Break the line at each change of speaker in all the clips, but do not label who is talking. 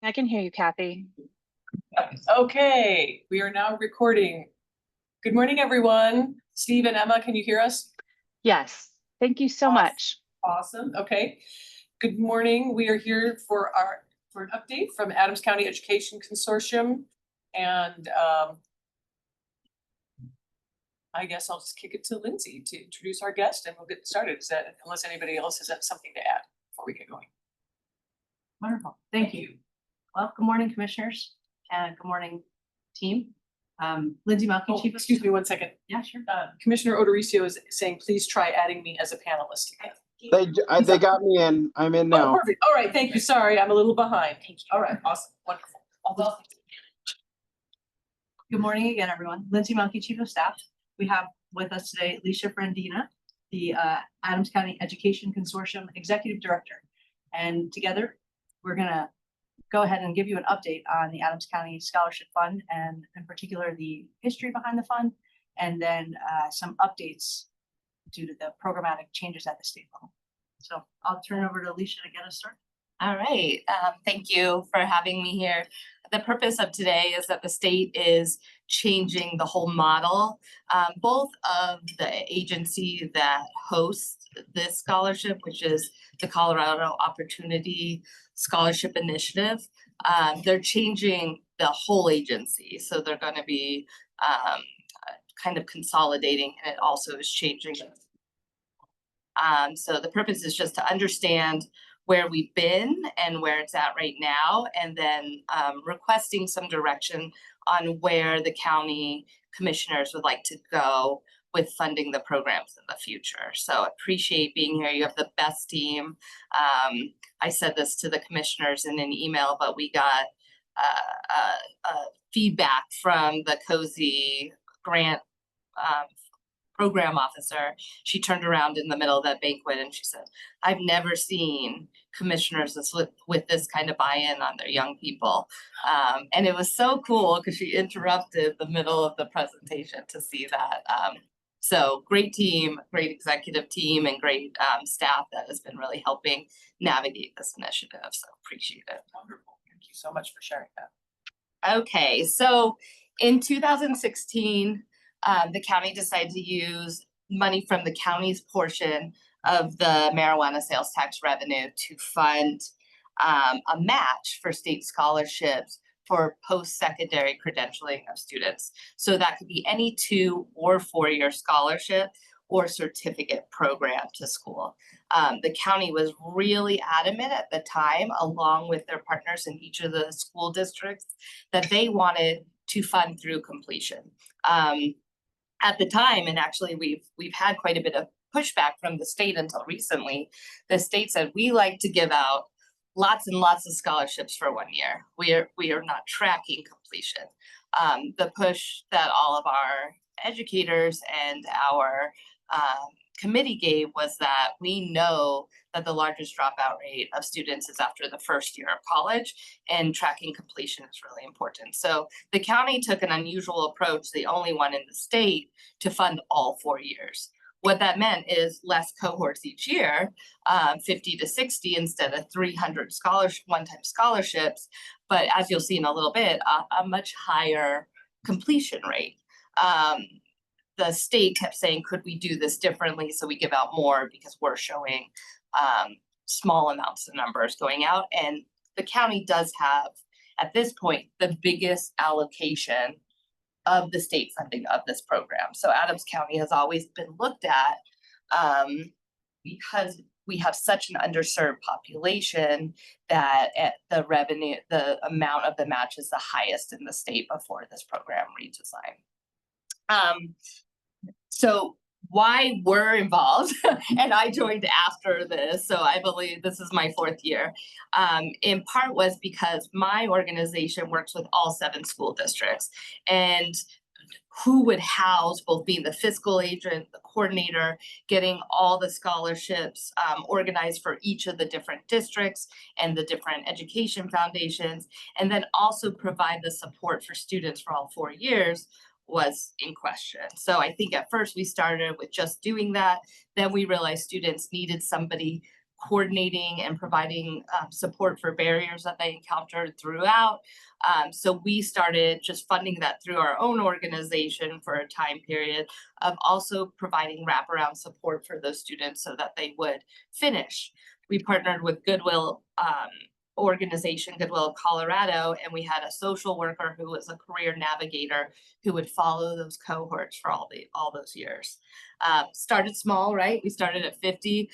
I can hear you, Kathy.
Okay, we are now recording. Good morning, everyone. Steve and Emma, can you hear us?
Yes, thank you so much.
Awesome. Okay. Good morning. We are here for an update from Adams County Education Consortium, and I guess I'll just kick it to Lindsay to introduce our guest, and we'll get started. Unless anybody else has something to add before we get going?
Wonderful. Thank you. Well, good morning, commissioners, and good morning, team. Lindsay Malky, Chief.
Excuse me 1 second.
Yeah, sure.
Commissioner Odoricio is saying, please try adding me as a panelist again.
They got me in. I'm in now.
Oh, perfect. All right. Thank you. Sorry, I'm a little behind. Thank you. All right. Awesome. Wonderful.
Good morning again, everyone. Lindsay Malky, Chief of Staff. We have with us today Alicia Frandina, the Adams County Education Consortium Executive Director. And together, we're going to go ahead and give you an update on the Adams County Scholarship Fund, and in particular, the history behind the fund, and then some updates due to the programmatic changes at the state level. So I'll turn it over to Alicia to get us started.
All right. Thank you for having me here. The purpose of today is that the state is changing the whole model, both of the agency that hosts this scholarship, which is the Colorado Opportunity Scholarship Initiative. They're changing the whole agency. So they're going to be kind of consolidating, and it also is changing. So the purpose is just to understand where we've been and where it's at right now, and then requesting some direction on where the county commissioners would like to go with funding the programs in the future. So appreciate being here. You have the best team. I said this to the commissioners in an email, but we got feedback from the COSI grant program officer. She turned around in the middle of that banquet and she said, I've never seen commissioners with this kind of buy-in on their young people. And it was so cool because she interrupted the middle of the presentation to see that. So great team, great executive team, and great staff that has been really helping navigate this initiative. So appreciate it.
Wonderful. Thank you so much for sharing that.
Okay, so in 2016, the county decided to use money from the county's portion of the marijuana sales tax revenue to fund a match for state scholarships for post-secondary credentialing of students. So that could be any 2 or 4-year scholarship or certificate program to school. The county was really adamant at the time, along with their partners in each of the school districts, that they wanted to fund through completion. At the time, and actually we've had quite a bit of pushback from the state until recently, the state said we like to give out lots and lots of scholarships for 1 year. We are not tracking completion. The push that all of our educators and our committee gave was that we know that the largest dropout rate of students is after the first year of college, and tracking completion is really important. So the county took an unusual approach, the only one in the state, to fund all 4 years. What that meant is less cohorts each year, 50 to 60 instead of 300 one-time scholarships, but as you'll see in a little bit, a much higher completion rate. The state kept saying, could we do this differently so we give out more, because we're showing small amounts of numbers going out. And the county does have, at this point, the biggest allocation of the state funding of this program. So Adams County has always been looked at because we have such an underserved population that the revenue, the amount of the match is the highest in the state before this program redesign. So why we're involved, and I joined after this, so I believe this is my 4th year, in part was because my organization works with all 7 school districts, and who would house both being the fiscal agent, the coordinator, getting all the scholarships organized for each of the different districts and the different education foundations, and then also provide the support for students for all 4 years was in question. So I think at first we started with just doing that. Then we realized students needed somebody coordinating and providing support for barriers that they encountered throughout. So we started just funding that through our own organization for a time period of also providing wraparound support for those students so that they would finish. We partnered with Goodwill organization, Goodwill Colorado, and we had a social worker who was a career navigator who would follow those cohorts for all those years. Started small, right? We started at 50.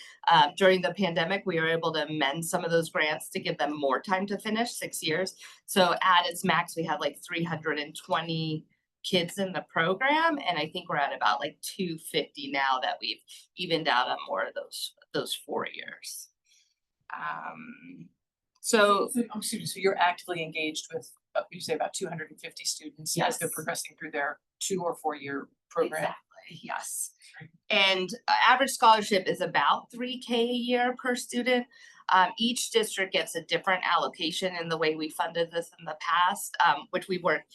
During the pandemic, we were able to amend some of those grants to give them more time to finish, 6 years. So at its max, we had like 320 kids in the program, and I think we're at about like 250 now that we've evened out on more of those 4 years. So
So you're actively engaged with, you say about 250 students as they're
Yes.
progressing through their 2 or 4 year program?
exactly, yes. And average scholarship is about $3K a year per student. Each district gets a different allocation in the way we funded this in the past, which we worked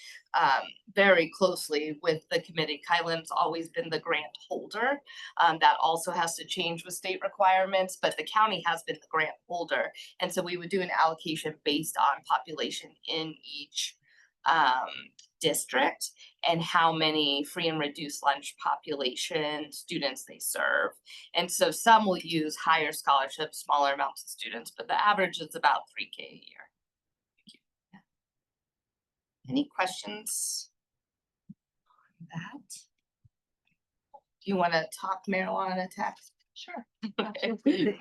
very closely with the committee. Kylan's always been the grant holder. That also has to change with state requirements, but the county has been the grant holder. And so we would do an allocation based on population in each district and how many free and reduced lunch population students they serve. And so some will use higher scholarships, smaller amounts of students, but the average is about 3K a year. Thank you. Yeah. Any questions on that? Do you want to talk marijuana tax?
Sure.
Okay.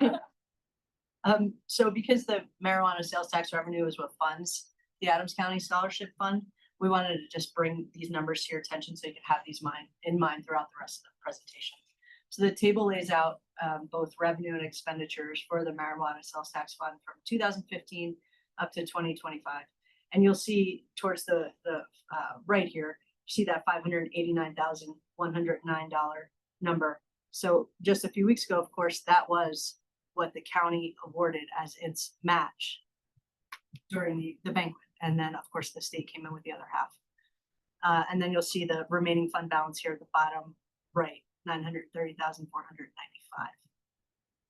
So because the marijuana sales tax revenue is what funds the Adams County Scholarship Fund, we wanted to just bring these numbers to your attention so you can have these in mind throughout the rest of the presentation. So the table lays out both revenue and expenditures for the marijuana sales tax fund from 2015 up to 2025. And you'll see towards the right here, you see that $589,109 number. So just a few weeks ago, of course, that was what the county awarded as its match during the banquet. And then, of course, the state came in with the other half. And then you'll see the remaining fund balance here at the bottom right, $930,495.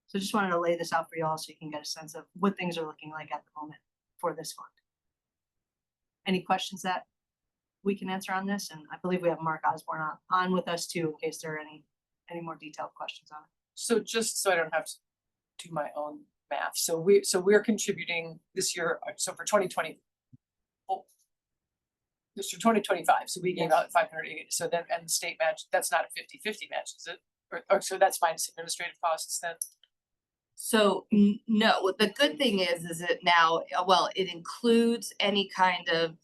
So just wanted to lay this out for you all so you can get a sense of what things are looking like at the moment for this fund. Any questions that we can answer on this? And I believe we have Mark Osborne on with us too, in case there are any more detailed questions on it.
So just so I don't have to do my own math, so we're contributing this year, so for 2020. This for 2025, so we gave out 580, so then, and the state match, that's not a 50-50 match, is it? Or so that's minus administrative costs then?
So no, the good thing is it now, well, it includes any kind of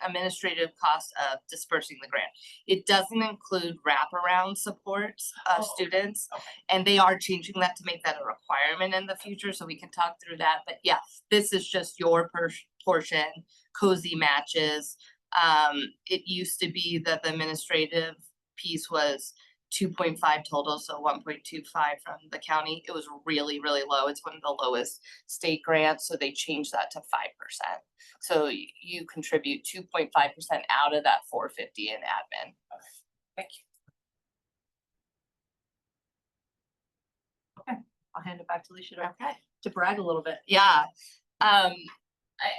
administrative cost of dispersing the grant. It doesn't include wraparound supports of
Oh,
students.
okay.
And they are changing that to make that a requirement in the future, so we can talk through that. But yeah, this is just your portion, cozy matches. It used to be that the administrative piece was 2.5 total, so 1.25 from the county. It was really, really low. It's one of the lowest state grants, so they changed that to 5%. So you contribute 2.5% out of that 450 in admin.
Thank you.
I'll hand it back to Alicia
Okay.
to brag a little bit.
Yeah.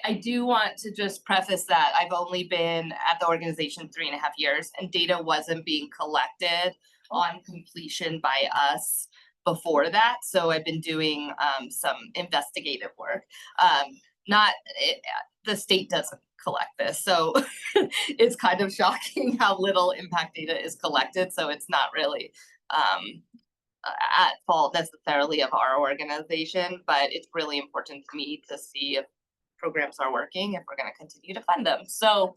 I do want to just preface that I've only been at the organization 3.5 years, and data wasn't being collected on completion by us before that. So I've been doing some investigative work. The state doesn't collect this, so it's kind of shocking how little impact data is collected. So it's not really at fault necessarily of our organization, but it's really important to me to see if programs are working, if we're going to continue to fund them. So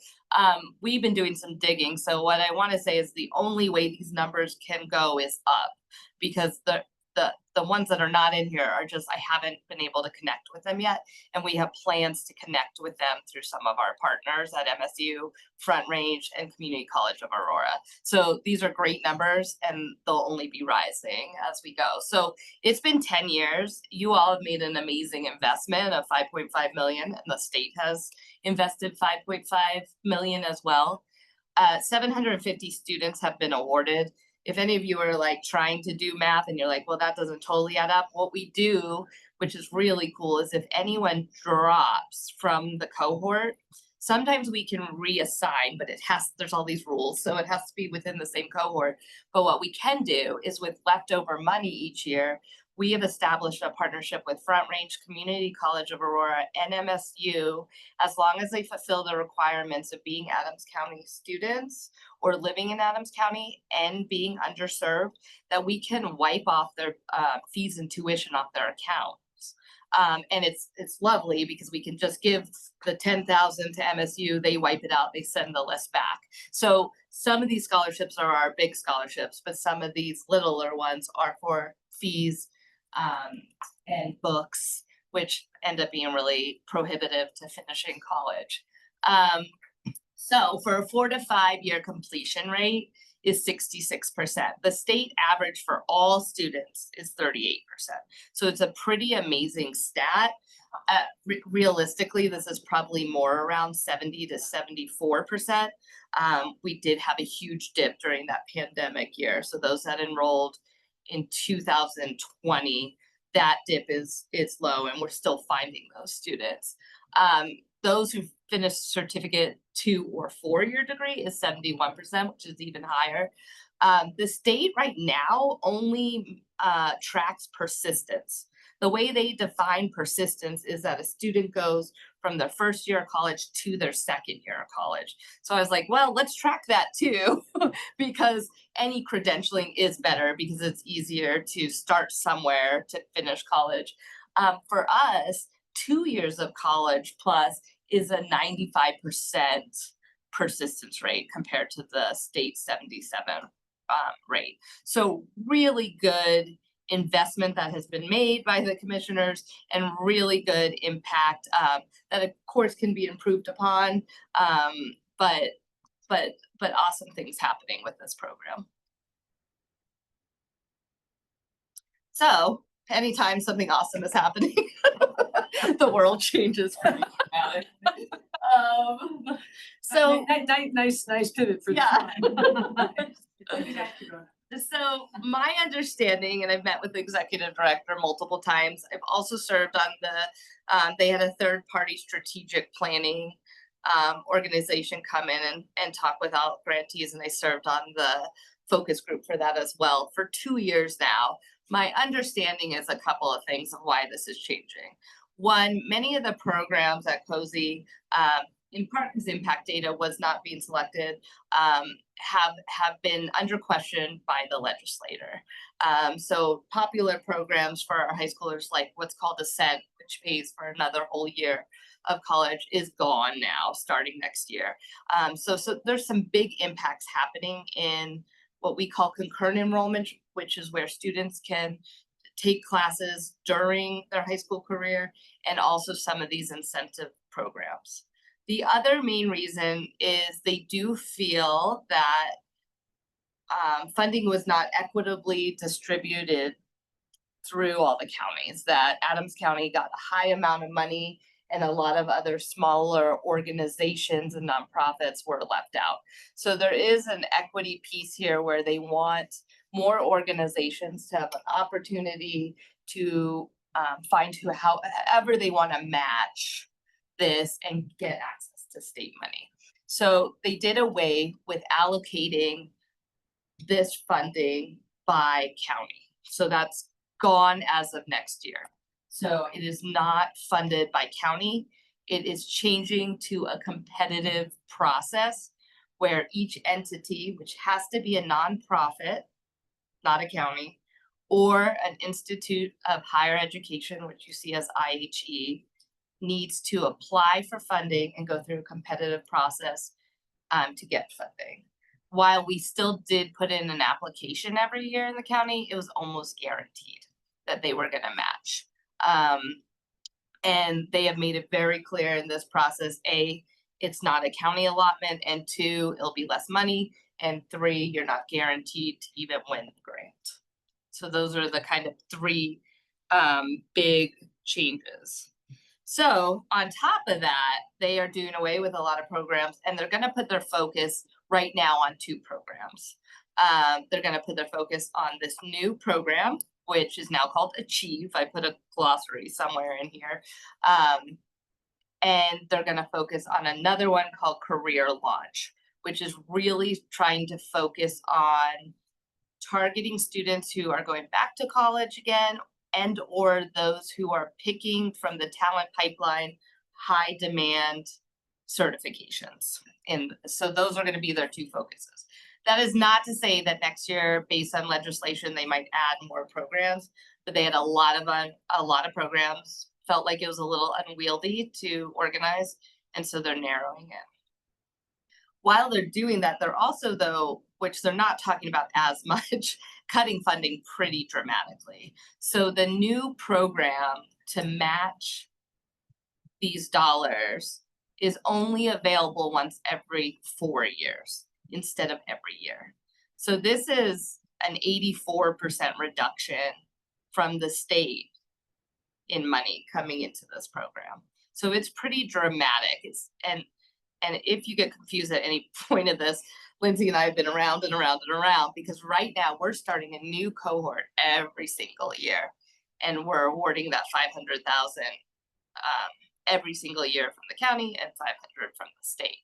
we've been doing some digging. So what I want to say is the only way these numbers can go is up, because the ones that are not in here are just, I haven't been able to connect with them yet. And we have plans to connect with them through some of our partners at MSU, Front Range, and Community College of Aurora. So these are great numbers, and they'll only be rising as we go. So it's been 10 years. You all have made an amazing investment of 5.5 million, and the state has invested 5.5 million as well. 750 students have been awarded. if any of you are like trying to do math and you're like, well, that doesn't totally add up, what we do, which is really cool, is if anyone drops from the cohort, sometimes we can reassign, but there's all these rules, so it has to be within the same cohort. But what we can do is with leftover money each year, we have established a partnership with Front Range Community College of Aurora and MSU, as long as they fulfill the requirements of being Adams County students or living in Adams County and being underserved, that we can wipe off their fees and tuition off their accounts. And it's lovely because we can just give the 10,000 to MSU, they wipe it out, they send the list back. So some of these scholarships are our big scholarships, but some of these littler ones are for fees and books, which end up being really prohibitive to finishing college. So for a 4 to 5 year completion rate is 66%. The state average for all students is 38%. So it's a pretty amazing stat. Realistically, this is probably more around 70 to 74%. We did have a huge dip during that pandemic year. So those that enrolled in 2020, that dip is low, and we're still finding those students. Those who finished certificate 2 or 4 year degree is 71%, which is even higher. The state right now only tracks persistence. The way they define persistence is that a student goes from their first year of college to their second year of college. So I was like, well, let's track that too, because any credentialing is better because it's easier to start somewhere to finish college. For us, 2 years of college plus is a 95% persistence rate compared to the state 77 rate. So really good investment that has been made by the commissioners and really good impact that of course can be improved upon, but awesome things happening with this program. So anytime something awesome is happening, the world changes pretty dramatic. So
Nice pivot for the
yeah.
time.
So my understanding, and I've met with the executive director multiple times, I've also served on the, they had a third-party strategic planning organization come in and talk with all grantees, and I served on the focus group for that as well for 2 years now. My understanding is a couple of things of why this is changing. One, many of the programs at COSI, in part because impact data was not being selected, have been under question by the legislator. So popular programs for our high schoolers, like what's called Ascent, which pays for another whole year of college, is gone now, starting next year. So there's some big impacts happening in what we call concurrent enrollment, which is where students can take classes during their high school career, and also some of these incentive programs. The other main reason is they do feel that funding was not equitably distributed through all the counties, that Adams County got a high amount of money and a lot of other smaller organizations and nonprofits were left out. So there is an equity piece here where they want more organizations to have an opportunity to find however they want to match this and get access to state money. So they did away with allocating this funding by county. So that's gone as of next year. So it is not funded by county. It is changing to a competitive process where each entity, which has to be a nonprofit, not a county, or an institute of higher education, which you see as IHE, needs to apply for funding and go through a competitive process to get funding. While we still did put in an application every year in the county, it was almost guaranteed that they were gonna match. And they have made it very clear in this process, A, it's not a county allotment, and 2, it'll be less money, and 3, you're not guaranteed to even win the grant. So those are the kind of 3 big changes. So on top of that, they are doing away with a lot of programs, and they're gonna put their focus right now on 2 programs. They're gonna put their focus on this new program, which is now called Achieve. I put a glossary somewhere in here. And they're gonna focus on another one called Career Launch, which is really trying to focus on targeting students who are going back to college again and or those who are picking from the talent pipeline high demand certifications. And so those are gonna be their two focuses. That is not to say that next year, based on legislation, they might add more programs, but they had a lot of programs, felt like it was a little unwieldy to organize, and so they're narrowing it. While they're doing that, they're also though, which they're not talking about as much, cutting funding pretty dramatically. So the new program to match these dollars is only available once every 4 years instead of every year. So this is an 84% reduction from the state in money coming into this program. So it's pretty dramatic. And if you get confused at any point of this, Lindsay and I have been around and around and around, because right now we're starting a new cohort every single year. And we're awarding that 500,000 every single year from the county and 500 from the state.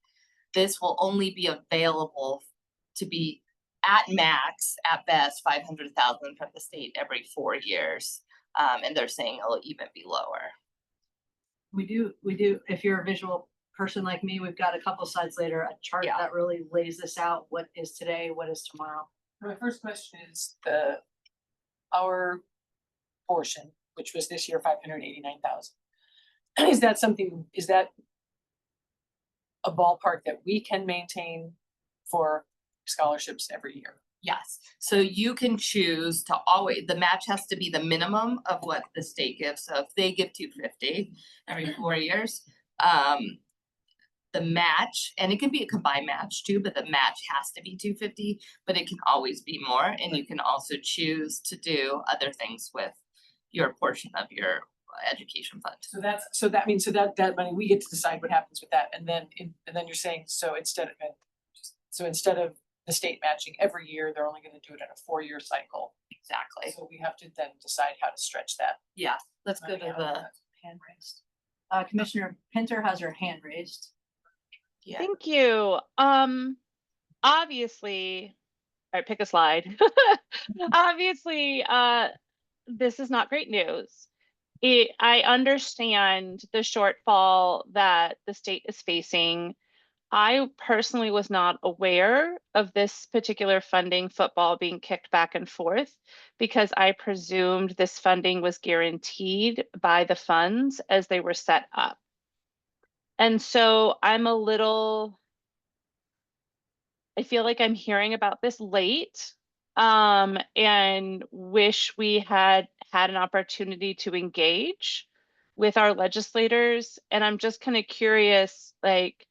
This will only be available to be at max, at best, 500,000 from the state every 4 years. And they're saying it'll even be lower.
We do, if you're a visual person like me, we've got a couple slides later, a chart
Yeah.
that really lays this out. What is today, what is tomorrow?
My first question is our portion, which was this year 589,000. Is that a ballpark that we can maintain for scholarships every year?
Yes, so you can choose to always, the match has to be the minimum of what the state gives, so if they give 250 every 4 years, the match, and it can be a combined match too, but the match has to be 250, but it can always be more, and you can also choose to do other things with your portion of your education fund.
So that means that money, we get to decide what happens with that, and then you're saying, so instead of the state matching every year, they're only gonna do it in a 4-year cycle.
Exactly,
So we have to then decide how to stretch that.
yeah, let's go to the,
Hand raised. Commissioner Pinter has her hand raised.
yeah,
Thank you. Obviously, all right, pick a slide. Obviously, this is not great news. I understand the shortfall that the state is facing. I personally was not aware of this particular funding football being kicked back and forth because I presumed this funding was guaranteed by the funds as they were set up. And so I feel like I'm hearing about this late, and wish we had had an opportunity to engage with our legislators. And I'm just kind of curious, like,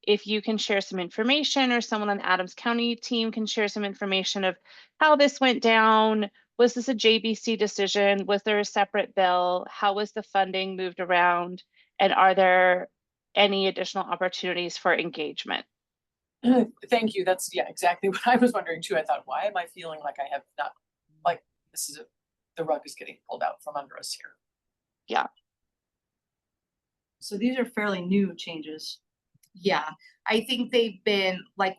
if you can share some information or someone on the Adams County team can share some information of how this went down. Was this a JBC decision? Was there a separate bill? How was the funding moved around? And are there any additional opportunities for engagement?
Thank you, that's, yeah, exactly what I was wondering too. I thought, why am I feeling like I have not, like, the rug is getting pulled out from under us here?
So these are fairly new changes.
yeah, I think they've been like,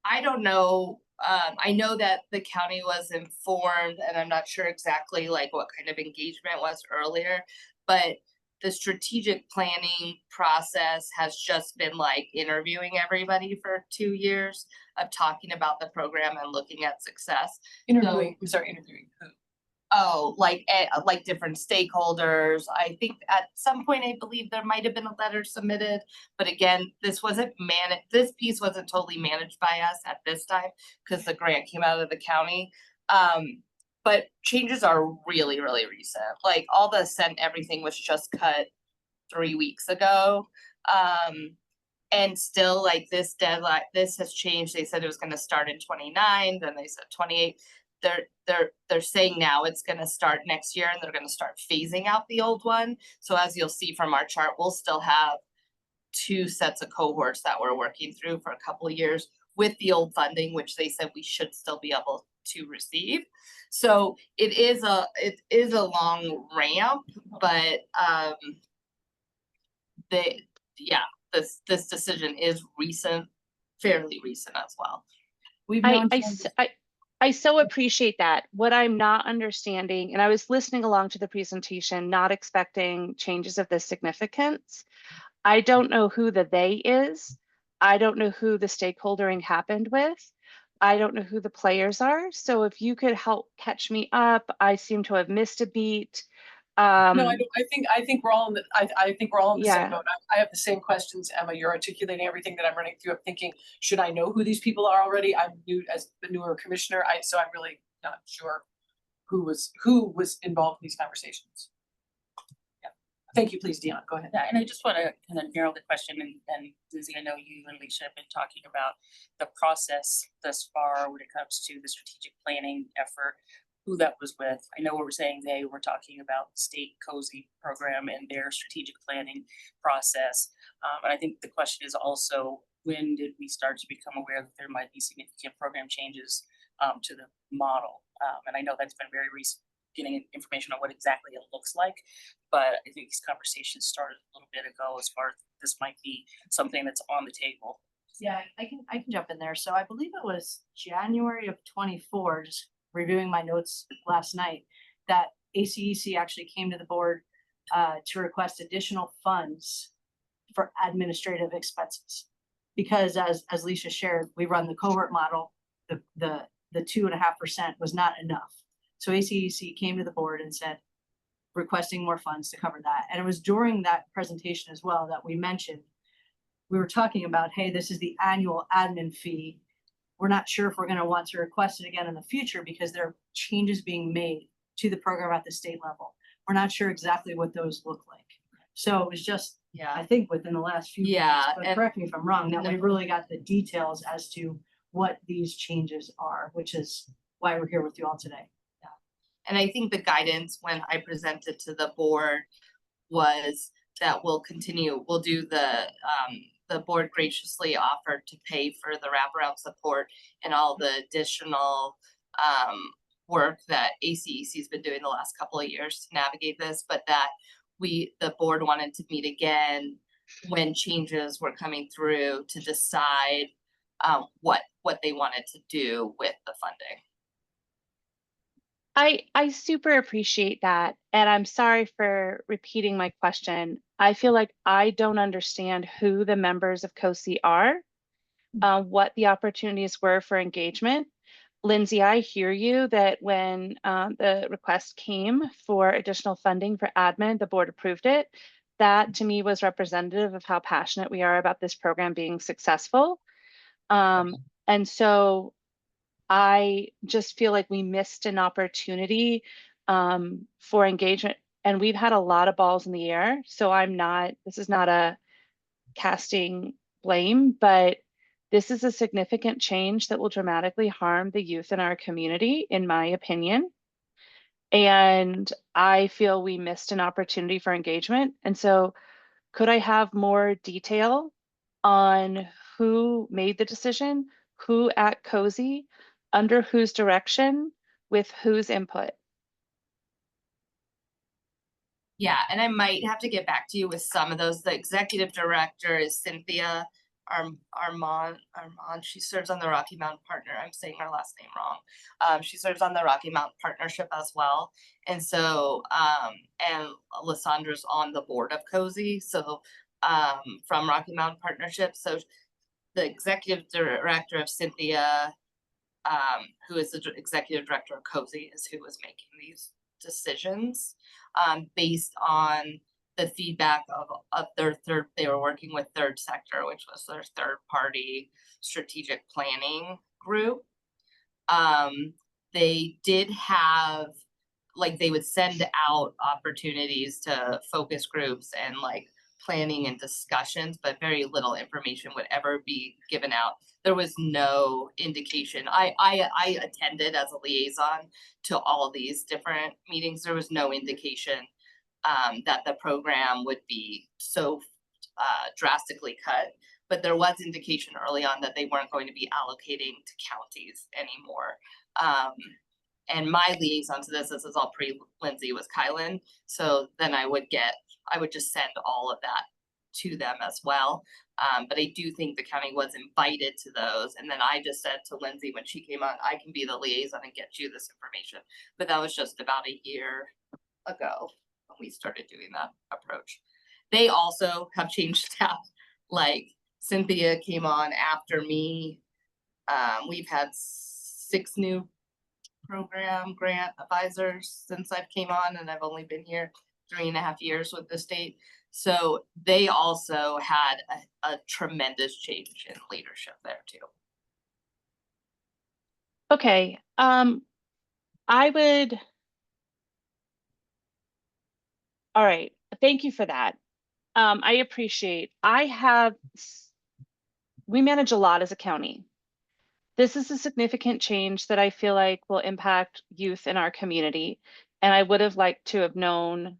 I don't know, I know that the county was informed, and I'm not sure exactly like what kind of engagement was earlier, but the strategic planning process has just been like interviewing everybody for 2 years of talking about the program and looking at success.
Interviewing who?
Oh, like different stakeholders. I think at some point, I believe there might have been a letter submitted, but again, this piece wasn't totally managed by us at this time because the grant came out of the county. But changes are really, really recent. Like all the everything was just cut 3 weeks ago. And still like this deadline, this has changed. They said it was gonna start in 29, then they said 28. They're saying now it's gonna start next year and they're gonna start phasing out the old one. So as you'll see from our chart, we'll still have 2 sets of cohorts that we're working through for a couple of years. with the old funding, which they said we should still be able to receive. So it is a long ramp, but this decision is recent, fairly recent as well.
We've
I,
known.
I, s- I so appreciate that. What I'm not understanding, and I was listening along to the presentation, not expecting changes of this significance. I don't know who the they is. I don't know who the stakeholdering happened with. I don't know who the players are. So if you could help catch me up, I seem to have missed a beat.
No, I don't, I think we're all in the, I think we're all in the same
Yeah.
boat. I have the same questions, Emma, you're articulating everything that I'm running through. I'm thinking, should I know who these people are already? I'm new as the newer commissioner, so I'm really not sure who was involved in these conversations. Yeah, thank you, please, Dion, go ahead.
Yeah, and I just want to kind of narrow the question, and Lizzie, I know you and Alicia have been talking about the process thus far when it comes to the strategic planning effort, who that was with. I know what we're saying they were talking about the state COSI program and their strategic planning process. And I think the question is also, when did we start to become aware that there might be significant program changes to the model? And I know that's been very recent, getting information on what exactly it looks like. But I think these conversations started a little bit ago as far as this might be something that's on the table.
Yeah, I can jump in there. So I believe it was January of 24, just reviewing my notes last night, that ACEC actually came to the board to request additional funds for administrative expenses. Because as Leisha shared, we run the cohort model, the 2.5% was not enough. So ACEC came to the board and said, requesting more funds to cover that. And it was during that presentation as well that we mentioned, we were talking about, hey, this is the annual admin fee. We're not sure if we're going to want to request it again in the future because there are changes being made to the program at the state level. We're not sure exactly what those look like. So it was just, I think within the last few months, but correct me if I'm wrong, that we really got the details as to what these changes are, which is why we're here with you all today.
And I think the guidance when I presented to the board was that we'll do the board graciously offered to pay for the wraparound support and all the additional work that ACEC has been doing the last couple of years to navigate this, but that the board wanted to meet again when changes were coming through to decide what they wanted to do with the funding.
I super appreciate that. And I'm sorry for repeating my question. I feel like I don't understand who the members of COSI are, what the opportunities were for engagement. Lindsay, I hear you that when the request came for additional funding for admin, the board approved it. That to me was representative of how passionate we are about this program being successful. And so I just feel like we missed an opportunity for engagement, and we've had a lot of balls in the air. So this is not a casting blame, but this is a significant change that will dramatically harm the youth in our community, in my opinion. And I feel we missed an opportunity for engagement. And so could I have more detail on who made the decision, who at COSI, under whose direction, with whose input?
Yeah, and I might have to get back to you with some of those. The executive director is Cynthia Armand. She serves on the Rocky Mountain Partner. I'm saying her last name wrong. She serves on the Rocky Mountain Partnership as well. And so, and Lysandra's on the board of COSI. So, from Rocky Mountain Partnership. So the executive director of Cynthia, who is the executive director of COSI, is who was making these decisions based on the feedback of their they were working with Third Sector, which was their third party strategic planning group. They did have, like, they would send out opportunities to focus groups and like planning and discussions, but very little information would ever be given out. There was no indication. I attended as a liaison to all these different meetings. There was no indication that the program would be so drastically cut. But there was indication early on that they weren't going to be allocating to counties anymore. And my liaison to this is all pre-Lindsay was Kylan. So then I would just send all of that to them as well. But I do think the county was invited to those. And then I just said to Lindsay when she came on, I can be the liaison and get you this information. But that was just about a year ago when we started doing that approach. They also have changed staff. Like Cynthia came on after me. We've had 6 new program grant advisors since I've came on, and I've only been here 3.5 years with the state. So they also had a tremendous change in leadership there too.
Okay, I would. All right, thank you for that. I appreciate, we manage a lot as a county. This is a significant change that I feel like will impact youth in our community. And I would have liked to have known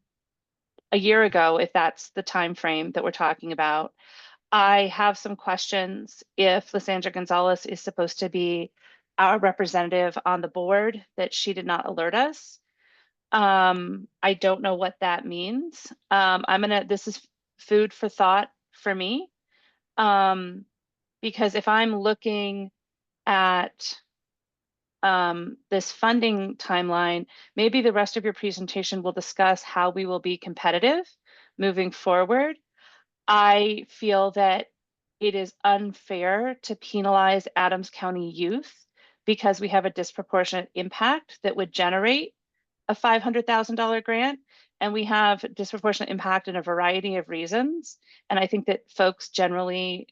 a year ago if that's the time frame that we're talking about. I have some questions if Lysandra Gonzalez is supposed to be our representative on the board, that she did not alert us. I don't know what that means. This is food for thought for me. Because if I'm looking at this funding timeline, maybe the rest of your presentation will discuss how we will be competitive moving forward. I feel that it is unfair to penalize Adams County youth because we have a disproportionate impact that would generate a $500,000 grant, and we have disproportionate impact in a variety of reasons. And I think that folks generally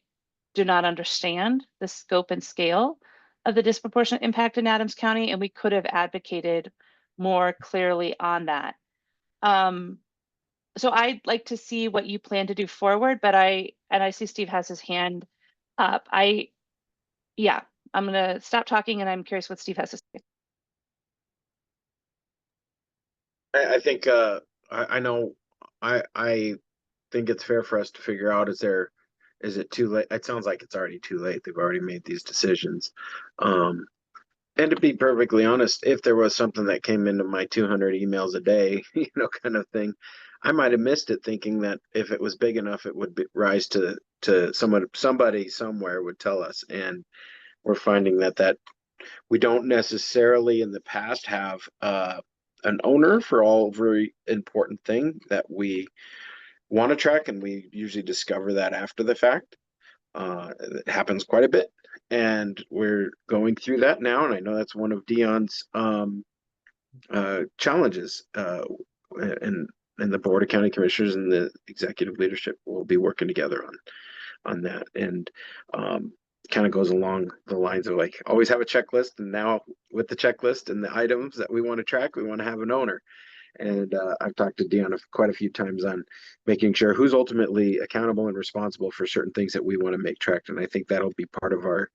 do not understand the scope and scale of the disproportionate impact in Adams County, and we could have advocated more clearly on that. So I'd like to see what you plan to do forward, but I see Steve has his hand up. I'm gonna stop talking and I'm curious what Steve has to say.
I think I know I think it's fair for us to figure out, is it too late? It sounds like it's already too late. They've already made these decisions. And to be perfectly honest, if there was something that came into my 200 emails a day, kind of thing, I might have missed it, thinking that if it was big enough, it would rise to somebody somewhere would tell us. And we're finding that we don't necessarily in the past have an owner for all very important thing that we want to track, and we usually discover that after the fact. It happens quite a bit, and we're going through that now. And I know that's one of Dion's challenges, and the Board of County Commissioners and the executive leadership will be working together on that. And kind of goes along the lines of like always have a checklist, and now with the checklist and the items that we want to track, we want to have an owner. And I've talked to Dion quite a few times on making sure who's ultimately accountable and responsible for certain things that we want to make tracked. And I think that'll be part of our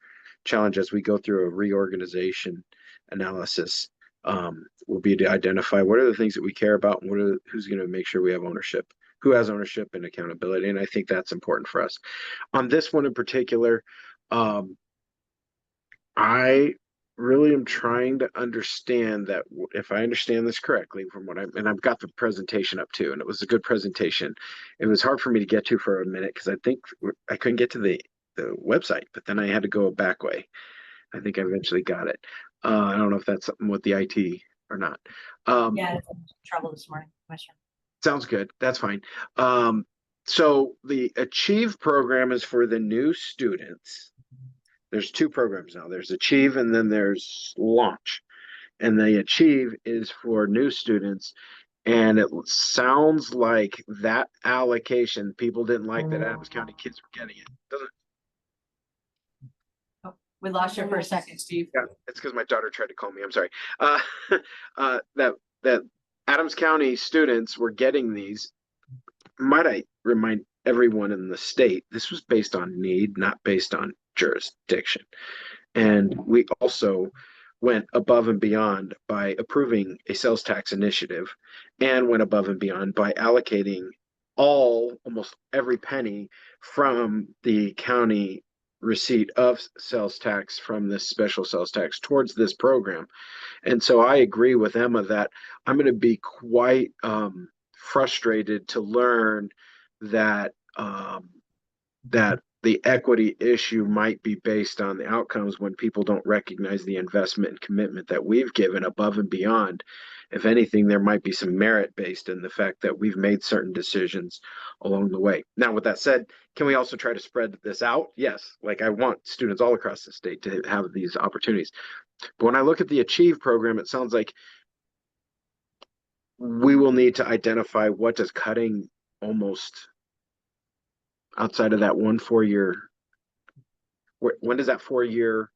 challenge as we go through a reorganization analysis. Will be to identify what are the things that we care about, and who's going to make sure we have ownership, who has ownership and accountability. And I think that's important for us. On this one in particular, I really am trying to understand that if I understand this correctly from and I've got the presentation up too, and it was a good presentation. It was hard for me to get to for a minute because I think I couldn't get to the website, but then I had to go a back way. I think I eventually got it. I don't know if that's something with the IT or not.
Yeah, it's in trouble this morning, Commissioner.
Sounds good. That's fine. So the Achieve program is for the new students. There's 2 programs now. There's Achieve and then there's Launch. And the Achieve is for new students. And it sounds like that allocation, people didn't like that Adams County kids were getting it. Doesn't it?
We lost you for a second, Steve.
Yeah, it's because my daughter tried to call me. I'm sorry. That Adams County students were getting these. Might I remind everyone in the state, this was based on need, not based on jurisdiction. And we also went above and beyond by approving a sales tax initiative, and went above and beyond by allocating almost every penny from the county receipt of sales tax from this special sales tax towards this program. And so I agree with Emma that I'm going to be quite frustrated to learn that that the equity issue might be based on the outcomes when people don't recognize the investment and commitment that we've given above and beyond. If anything, there might be some merit based in the fact that we've made certain decisions along the way. Now, with that said, can we also try to spread this out? Yes. Like, I want students all across the state to have these opportunities. But when I look at the Achieve program, it sounds like we will need to identify what does cutting almost outside of that 4-year, when does that 4-year?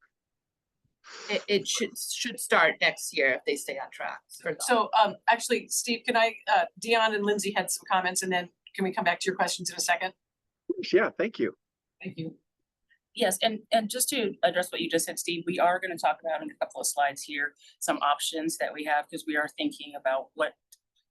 It should start next year if they stay on track.
So, actually, Steve, can I, Dion and Lindsay had some comments, and then can we come back to your questions in a second?
Yeah, thank you.
Thank you.
Yes, and just to address what you just said, Steve, we are gonna talk about in a couple of slides here, some options that we have, because we are thinking about what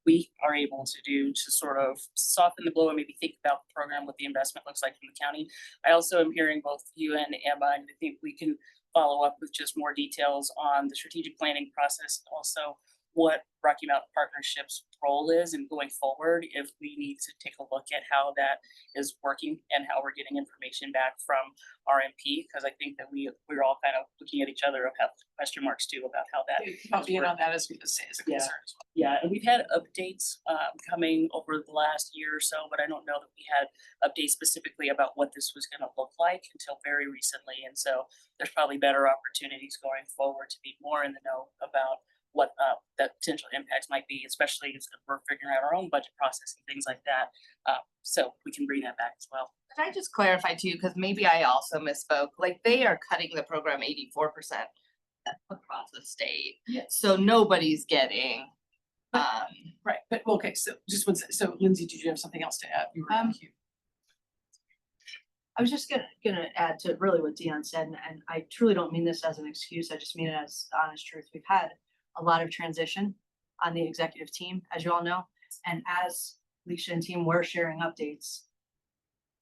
we are able to do to sort of soften the blow and maybe think about the program, what the investment looks like from the county. I also am hearing both you and Emma, and I think we can follow up with just more details on the strategic planning process, also what Rocky Mountain Partnership's role is in going forward, if we need to take a look at how that is working and how we're getting information back from RMP, because I think that we're all kind of looking at each other, have question marks too about how that.
About being on that as a concern as well.
Yeah, and we've had updates coming over the last year or so, but I don't know that we had updates specifically about what this was gonna look like until very recently. And so there's probably better opportunities going forward to be more in the know about what the potential impacts might be, especially as we're figuring out our own budget process and things like that. So we can bring that back as well.
Could I just clarify too, because maybe I also misspoke, like they are cutting the program 84% across the state.
Yes.
So nobody's getting,
Right, but okay, so just one sec. So Lindsay, did you have something else to add? You were
I was just gonna add to really what Dion said, and I truly don't mean this as an excuse, I just mean it as the honest truth. We've had a lot of transition on the executive team, as you all know, and as Leisha and team were sharing updates,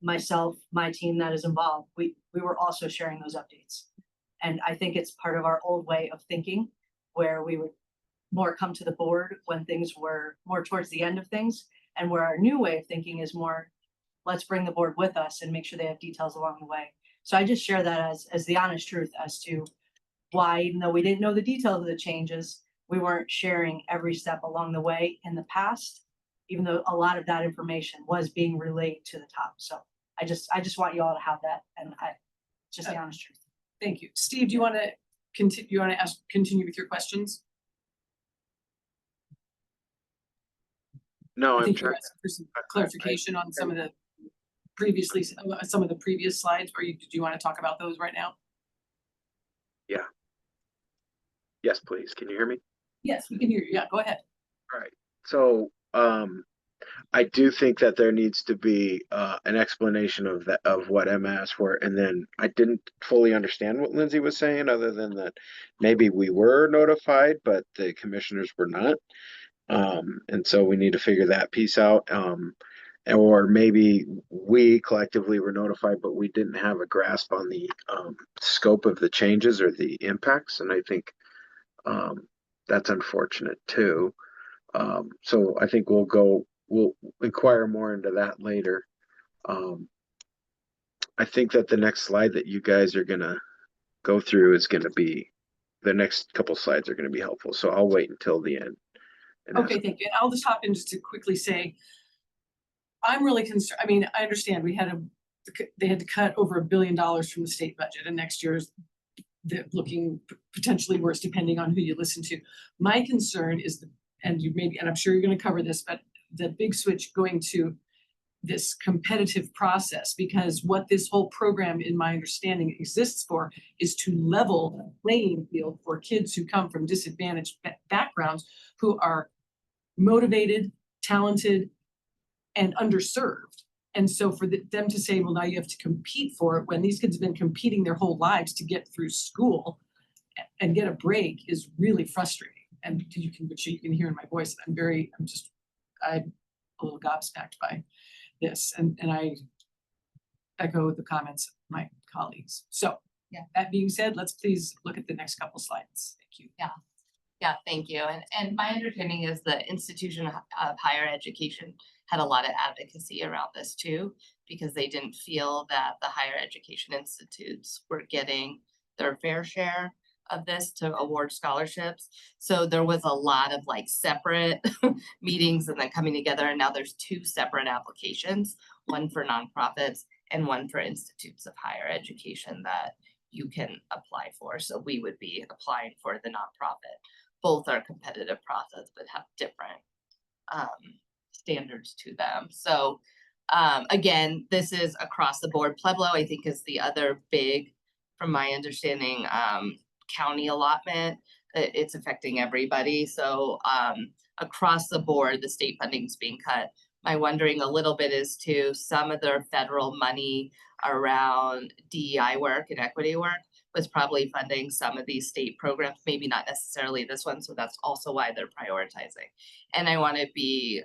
myself, my team that is involved, we were also sharing those updates. And I think it's part of our old way of thinking, where we would more come to the board when things were more towards the end of things, and where our new way of thinking is more, let's bring the board with us and make sure they have details along the way. So I just share that as the honest truth as to why, even though we didn't know the details of the changes, we weren't sharing every step along the way in the past, even though a lot of that information was being relayed to the top. So I just want you all to have that, and just the honest truth.
Thank you. Steve, do you want to continue, continue with your questions?
No,
I
I'm
think you
trying.
asked for some clarification on some of the previous slides, or did you want to talk about those right now?
Yes, please. Can you hear me?
Yes, we can hear you. Yeah, go ahead.
All right. So, I do think that there needs to be an explanation of that, of what Emma asked for, and then I didn't fully understand what Lindsay was saying, other than that maybe we were notified, but the commissioners were not. And so we need to figure that piece out. Or maybe we collectively were notified, but we didn't have a grasp on the scope of the changes or the impacts, and I think that's unfortunate too. So I think we'll inquire more into that later. I think that the next slide that you guys are gonna go through is gonna be, the next couple slides are gonna be helpful. So I'll wait until the end. and ask-
Okay, thank you. I'll just hop in just to quickly say, I'm really concerned. I mean, I understand they had to cut over $1 billion from the state budget, and next year's they're looking potentially worse depending on who you listen to. My concern is, and I'm sure you're going to cover this, but the big switch going to this competitive process, because what this whole program, in my understanding, exists for is to level the playing field for kids who come from disadvantaged backgrounds, who are motivated, talented, and underserved. And so for them to say, well, now you have to compete for it, when these kids have been competing their whole lives to get through school and get a break, is really frustrating. And which you can hear in my voice, I'm a little gobsmacked by. this, and I echo the comments of my colleagues. So,
Yeah.
that being said, let's please look at the next couple slides. Thank you.
Yeah, thank you. And my understanding is the institution of higher education had a lot of advocacy around this too, because they didn't feel that the higher education institutes were getting their fair share of this to award scholarships. So there was a lot of like separate meetings and then coming together, and now there's two separate applications, one for nonprofits and one for institutes of higher education that you can apply for. So we would be applying for the nonprofit. Both are competitive process, but have different standards to them. So again, this is across the board. Pueblo, I think, is the other big, from my understanding, county allotment. It's affecting everybody. So across the board, the state funding's being cut. My wondering a little bit is to some of their federal money around DEI work and equity work was probably funding some of these state programs, maybe not necessarily this one, so that's also why they're prioritizing. And I want to be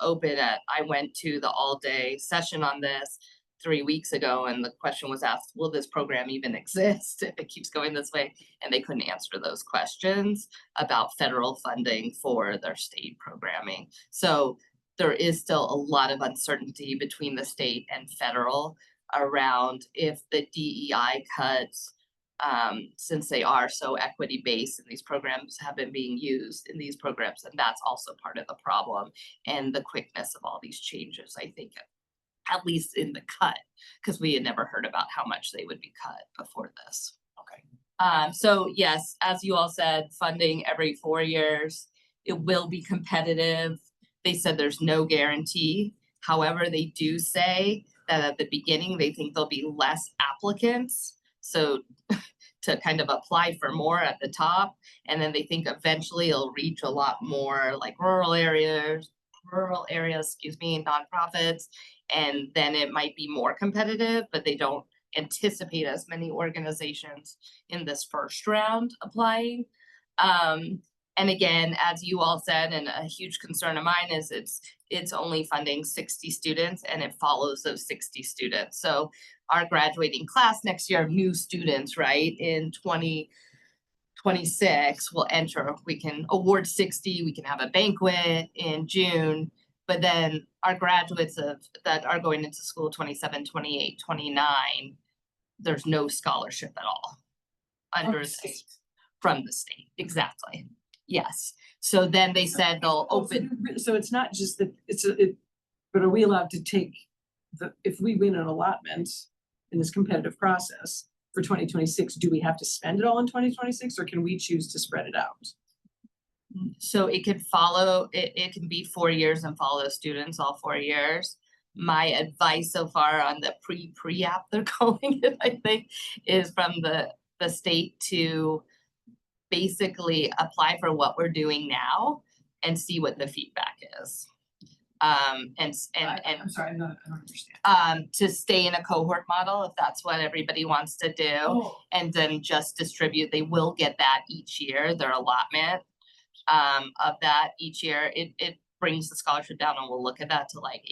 open at, I went to the all-day session on this 3 weeks ago, and the question was asked, will this program even exist if it keeps going this way? And they couldn't answer those questions about federal funding for their state programming. So there is still a lot of uncertainty between the state and federal around if the DEI cuts, since they are so equity based and these programs have been being used in these programs, and that's also part of the problem and the quickness of all these changes, I think, at least in the cut, because we had never heard about how much they would be cut before this.
Okay.
So yes, as you all said, funding every 4 years, it will be competitive. They said there's no guarantee. However, they do say that at the beginning, they think there'll be less applicants. So to kind of apply for more at the top, and then they think eventually it'll reach a lot more like rural areas, nonprofits, and then it might be more competitive, but they don't anticipate as many organizations in this first round applying. And again, as you all said, and a huge concern of mine is it's only funding 60 students and it follows those 60 students. So our graduating class next year, new students, right, in 2026 will enter, we can award 60, we can have a banquet in June, but then our graduates that are going into school 27, 28, 29, there's no scholarship at all under
the
this,
state.
from the state, exactly. Yes, so then they said they'll open,
So it's not just that, but are we allowed to take if we win an allotment in this competitive process for 2026, do we have to spend it all in 2026 or can we choose to spread it out?
so it could follow, it can be 4 years and follow students all 4 years. My advice so far on the pre-app, they're calling it, I think, is from the state to basically apply for what we're doing now and see what the feedback is.
I'm sorry, I don't understand.
To stay in a cohort model, if that's what everybody wants to do,
Oh,
and then just distribute, they will get that each year, their allotment of that each year. It brings the scholarship down, and we'll look at that to like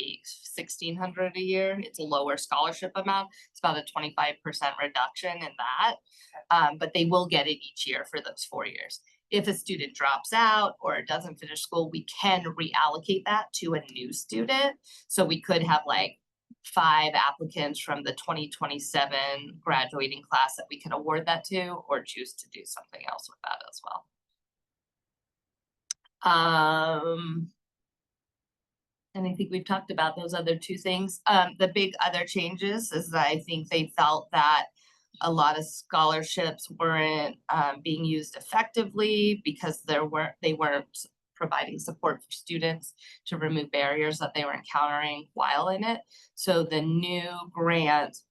$1,600 a year. It's a lower scholarship amount. It's about a 25% reduction in that. But they will get it each year for those 4 years. If a student drops out or doesn't finish school, we can reallocate that to a new student. So we could have like 5 applicants from the 2027 graduating class that we can award that to, or choose to do something else with that as well. And I think we've talked about those other 2 things. The big other changes is that I think they felt that a lot of scholarships weren't being used effectively because they weren't providing support for students to remove barriers that they were encountering while in it. So the new grant,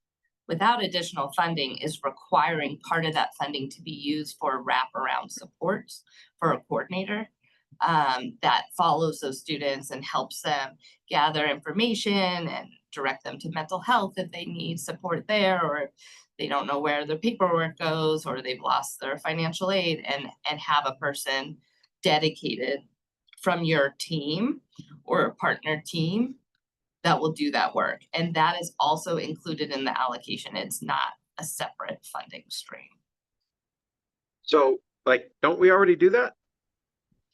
without additional funding, is requiring part of that funding to be used for wraparound supports for a coordinator that follows those students and helps them gather information and direct them to mental health if they need support there, or if they don't know where their paperwork goes, or they've lost their financial aid, and have a person dedicated from your team or a partner team that will do that work. And that is also included in the allocation. It's not a separate funding stream.
So like, don't we already do that?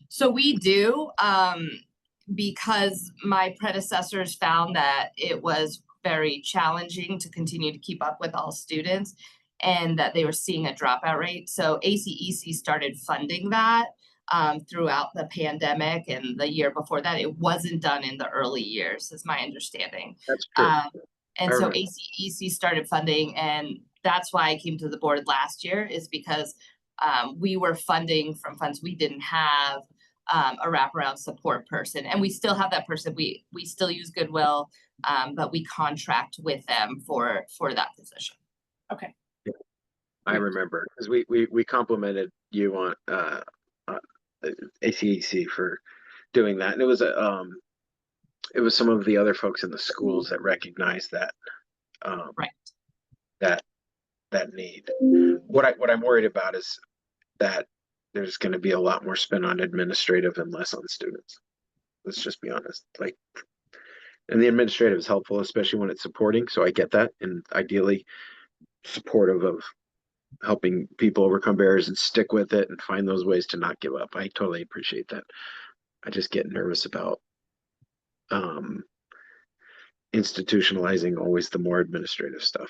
So we do, because my predecessors found that it was very challenging to continue to keep up with all students and that they were seeing a dropout rate. So ACEC started funding that throughout the pandemic, and the year before that, it wasn't done in the early years, is my understanding.
That's true.
And
I
so
remember.
ACEC started funding, and that's why I came to the board last year, is because we were funding from funds we didn't have a wraparound support person, and we still have that person. We still use Goodwill, but we contract with them for that position.
Okay.
I remember, because we complimented you on ACEC for doing that, and it was some of the other folks in the schools that recognized that
Right.
that need. What I'm worried about is that there's going to be a lot more spent on administrative and less on students. Let's just be honest. Like, and the administrative is helpful, especially when it's supporting. So I get that, and ideally supportive of helping people overcome barriers and stick with it and find those ways to not give up. I totally appreciate that. I just get nervous about institutionalizing always the more administrative stuff,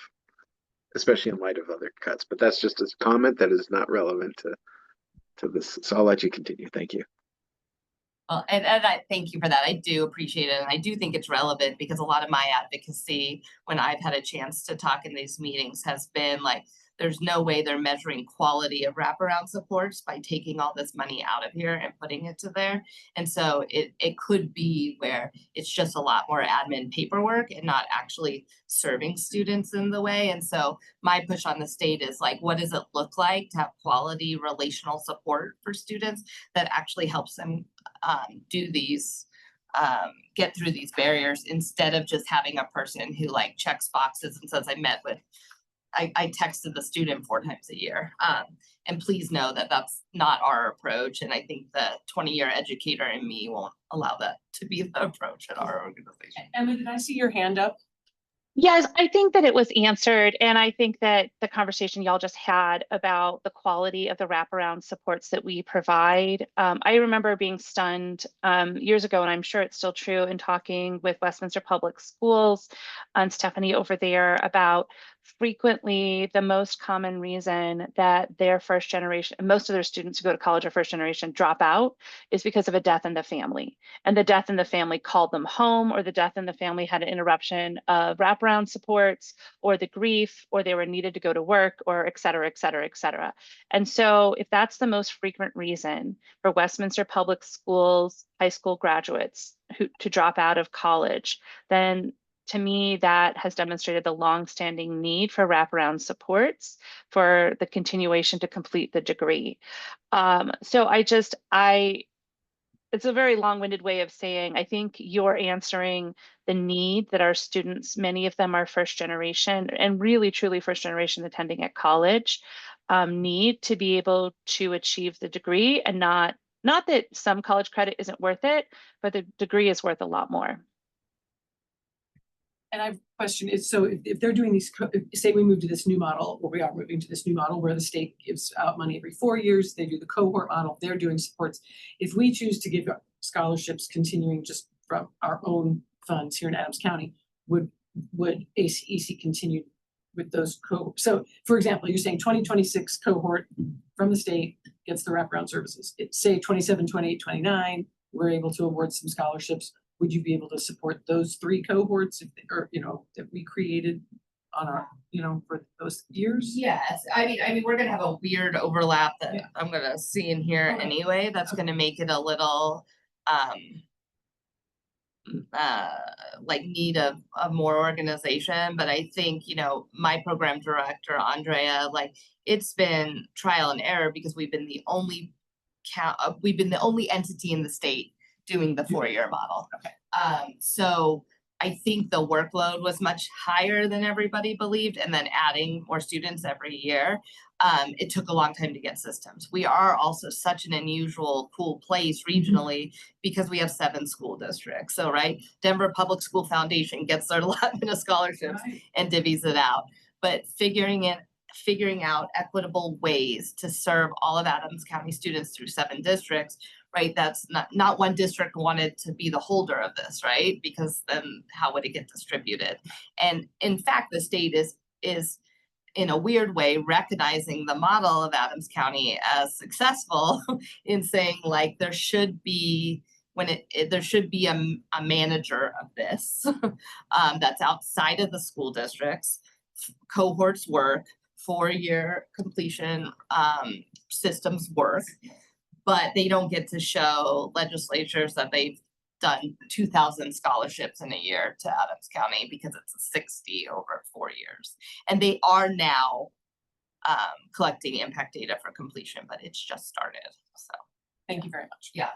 especially in light of other cuts. But that's just a comment that is not relevant to this. So I'll let you continue. Thank you.
Well, and I thank you for that. I do appreciate it. And I do think it's relevant because a lot of my advocacy when I've had a chance to talk in these meetings has been like, there's no way they're measuring quality of wraparound supports by taking all this money out of here and putting it to there. And so it could be where it's just a lot more admin paperwork and not actually serving students in the way. And so my push on the state is like, what does it look like to have quality relational support for students that actually helps them do these, get through these barriers instead of just having a person who like checks boxes and says, I texted the student 4 times a year. And please know that that's not our approach. And I think the 20-year educator in me won't allow that to be the approach at our organization.
Emma, did I see your hand up?
Yes, I think that it was answered. And I think that the conversation y'all just had about the quality of the wraparound supports that we provide. I remember being stunned years ago, and I'm sure it's still true, in talking with Westminster Public Schools and Stephanie over there about frequently the most common reason that their first generation, most of their students who go to college or first generation drop out is because of a death in the family. And the death in the family called them home, or the death in the family had an interruption of wraparound supports, or the grief, or they were needed to go to work, or et cetera, et cetera, et cetera. And so if that's the most frequent reason for Westminster Public Schools high school graduates to drop out of college, then to me, that has demonstrated the longstanding need for wraparound supports for the continuation to complete the degree. So it's a very long-winded way of saying, I think you're answering the need that our students, many of them are first generation and really truly first generation attending at college, need to be able to achieve the degree, and not that some college credit isn't worth it, but the degree is worth a lot more.
And I have a question is, so if they're doing these, say we move to this new model, or we are moving to this new model where the state gives out money every 4 years, they do the cohort model, they're doing supports. If we choose to give scholarships continuing just from our own funds here in Adams County, would ACEC continue with those cohorts? So for example, you're saying 2026 cohort from the state gets the wraparound services. It's say 27, 28, 29, we're able to award some scholarships. Would you be able to support those 3 cohorts or, that we created on our, for those years?
Yes, I mean, we're gonna have a weird overlap that
Yeah.
I'm gonna see in here
Okay.
anyway. That's gonna make it a little like need of more organization. But I think, my program director, Andrea, like it's been trial and error because we've been the only entity in the state doing the 4-year model.
Okay.
So I think the workload was much higher than everybody believed, and then adding more students every year. It took a long time to get systems. We are also such an unusual, cool place regionally because we have 7 school districts. So, right, Denver Public School Foundation gets their allotment of scholarships and divvies it out. But figuring out equitable ways to serve all of Adams County students through 7 districts, right? That's not one district wanted to be the holder of this, right? Because then how would it get distributed? And in fact, the state is in a weird way recognizing the model of Adams County as successful in saying like there should be there should be a manager of this that's outside of the school districts. Cohorts work, 4-year completion systems work, but they don't get to show legislatures that they've done 2,000 scholarships in a year to Adams County because it's a 60 over 4 years. And they are now collecting impact data for completion, but it's just started, so.
Thank you very much.
Yeah,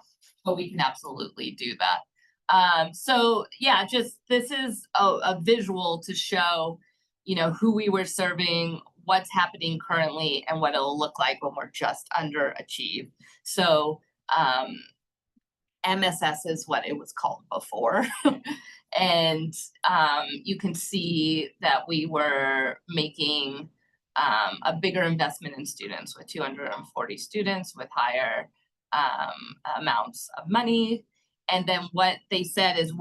but we can absolutely do that. So yeah, just this is a visual to show, you know, who we were serving, what's happening currently, and what it'll look like when we're just underachieved. So MSS is what it was called before. And you can see that we were making a bigger investment in students with 240 students with higher amounts of money. And then what they said is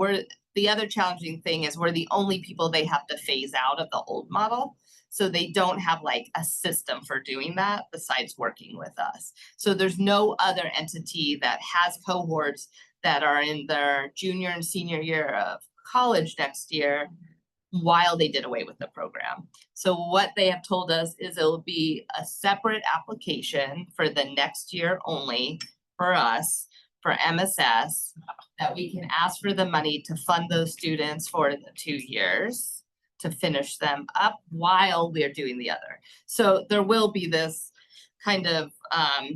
the other challenging thing is we're the only people they have to phase out of the old model. So they don't have like a system for doing that besides working with us. So there's no other entity that has cohorts that are in their junior and senior year of college next year while they did away with the program. So what they have told us is it will be a separate application for the next year only for us, for MSS, that we can ask for the money to fund those students for the 2 years to finish them up while we're doing the other. So there will be this kind of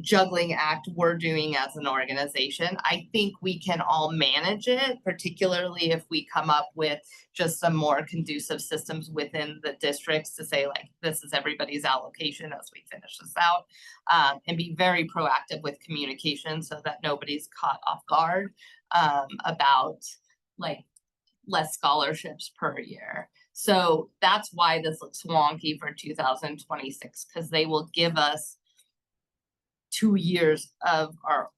juggling act we're doing as an organization. I think we can all manage it, particularly if we come up with just some more conducive systems within the districts to say like, this is everybody's allocation as we finish this out, and be very proactive with communication so that nobody's caught off guard about like less scholarships per year. So that's why this looks wonky for 2026, because they will give us 2 years of our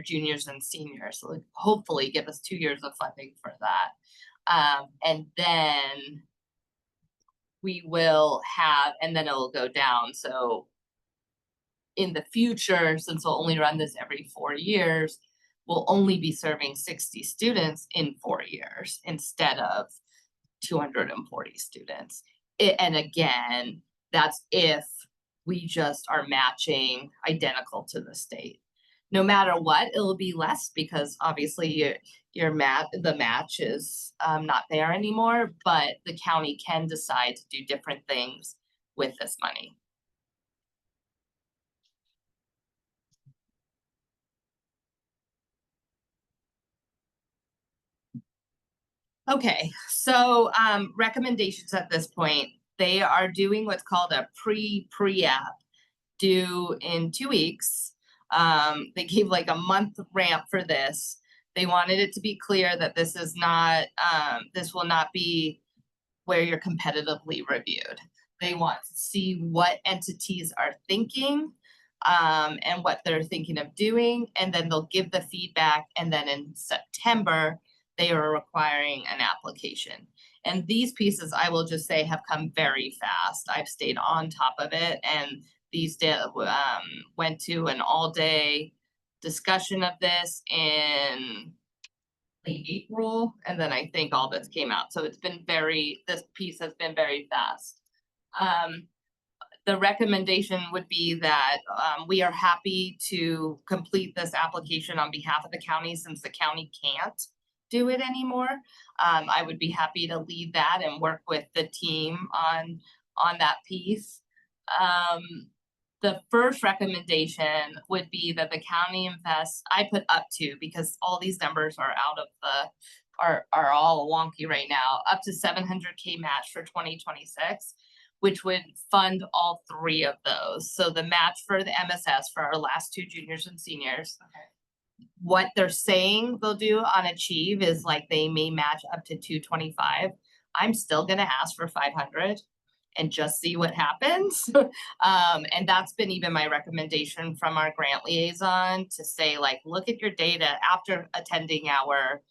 juniors and seniors. So like, hopefully give us 2 years of funding for that. And then we will have, and then it'll go down. So in the future, since we'll only run this every 4 years, we'll only be serving 60 students in 4 years instead of 240 students. And again, that's if we just are matching identical to the state. No matter what, it'll be less because obviously the match is not there anymore, but the county can decide to do different things with this money. Okay, so recommendations at this point, they are doing what's called a pre-app due in 2 weeks. They gave like a month ramp for this. They wanted it to be clear that this is not, this will not be where you're competitively reviewed. They want to see what entities are thinking and what they're thinking of doing, and then they'll give the feedback, and then in September, they are requiring an application. And these pieces, I will just say, have come very fast. I've stayed on top of it, and these went to an all-day discussion of this in late April, and then I think all this came out. So it's been this piece has been very fast. The recommendation would be that we are happy to complete this application on behalf of the county since the county can't do it anymore. I would be happy to lead that and work with the team on that piece. The first recommendation would be that the county invest, I put up to because all these numbers are out of are all wonky right now, up to 700K match for 2026, which would fund all three of those. So the match for the MSS for our last two juniors and seniors. What they're saying they'll do on Achieve is like they may match up to 225. I'm still gonna ask for 500 and just see what happens. And that's been even my recommendation from our grant liaison to say, like, look at your data after attending our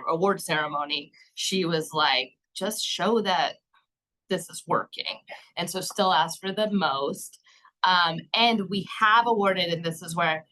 award ceremony. She was like, just show that this is working. And so still ask for the most. And we have awarded, and this is where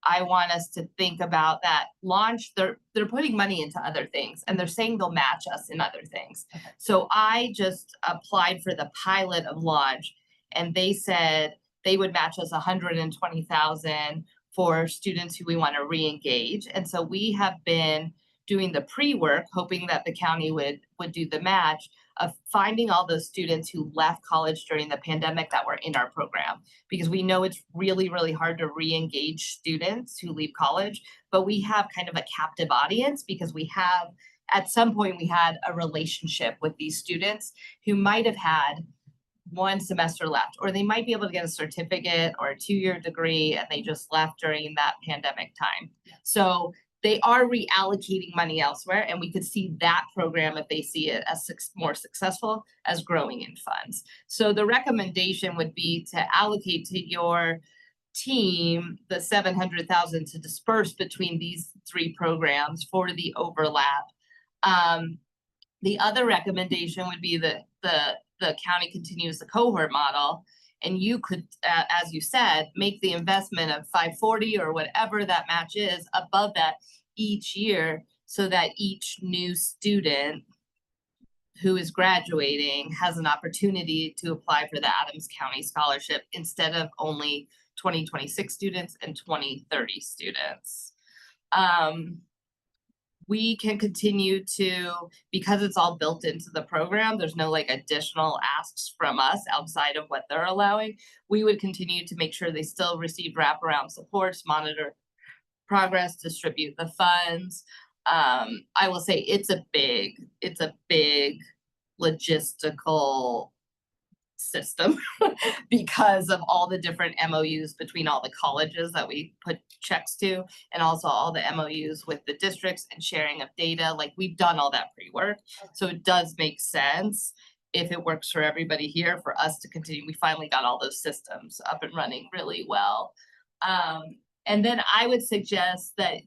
I want us to think about that launch. They're putting money into other things and they're saying they'll match us in other things. So I just applied for the pilot of launch and they said they would match us 120,000 for students who we want to re-engage. And so we have been doing the pre-work, hoping that the county would do the match of finding all those students who left college during the pandemic that were in our program. Because we know it's really, really hard to re-engage students who leave college, but we have kind of a captive audience because we have, at some point, we had a relationship with these students who might have had one semester left, or they might be able to get a certificate or a 2-year degree and they just left during that pandemic time. So they are reallocating money elsewhere, and we could see that program, if they see it as more successful, as growing in funds. So the recommendation would be to allocate to your team the 700,000 to disperse between these three programs for the overlap. The other recommendation would be that the county continues the cohort model, and you could, as you said, make the investment of 540 or whatever that match is above that each year, so that each new student who is graduating has an opportunity to apply for the Adams County Scholarship instead of only 2026 students and 2030 students. We can continue to, because it's all built into the program, there's no like additional asks from us outside of what they're allowing. We would continue to make sure they still receive wraparound supports, monitor progress, distribute the funds. I will say it's a big logistical system because of all the different MOUs between all the colleges that we put checks to, and also all the MOUs with the districts and sharing of data. Like, we've done all that pre-work, so it does make sense if it works for everybody here for us to continue. We finally got all those systems up and running really well. And then I would suggest that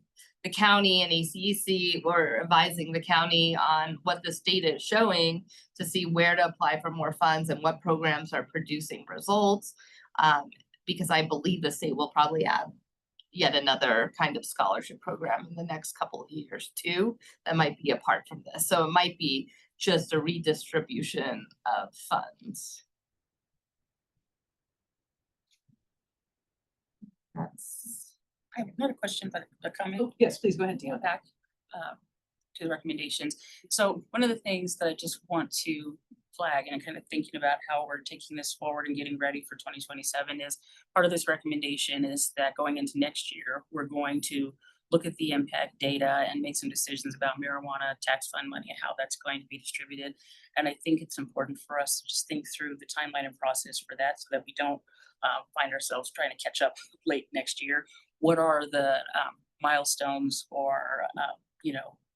the county and ACEC were advising the county on what this data is showing to see where to apply for more funds and what programs are producing results. Because I believe the state will probably add yet another kind of scholarship program in the next couple of years too, that might be apart from this. So it might be just a redistribution of funds.
I have not a question, but a comment.
Oh, yes, please go ahead, Deanna.
Back to the recommendations. So one of the things that I just want to flag, and I'm kind of thinking about how we're taking this forward and getting ready for 2027, is part of this recommendation is that going into next year, we're going to look at the impact data and make some decisions about marijuana tax fund money and how that's going to be distributed. And I think it's important for us to just think through the timeline and process for that, so that we don't find ourselves trying to catch up late next year. What are the milestones or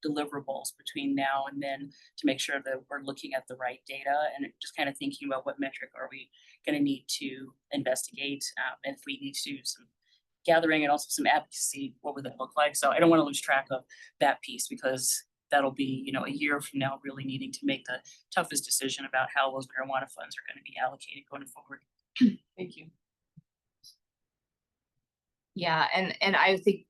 deliverables between now and then, to make sure that we're looking at the right data, and just kind of thinking about what metric are we going to need to investigate, and if we need to do some gathering and also some advocacy, what would that look like? So I don't want to lose track of that piece, because that'll be, a year from now, really needing to make the toughest decision about how those marijuana funds are going to be allocated going forward.
Thank you.
Yeah, and I think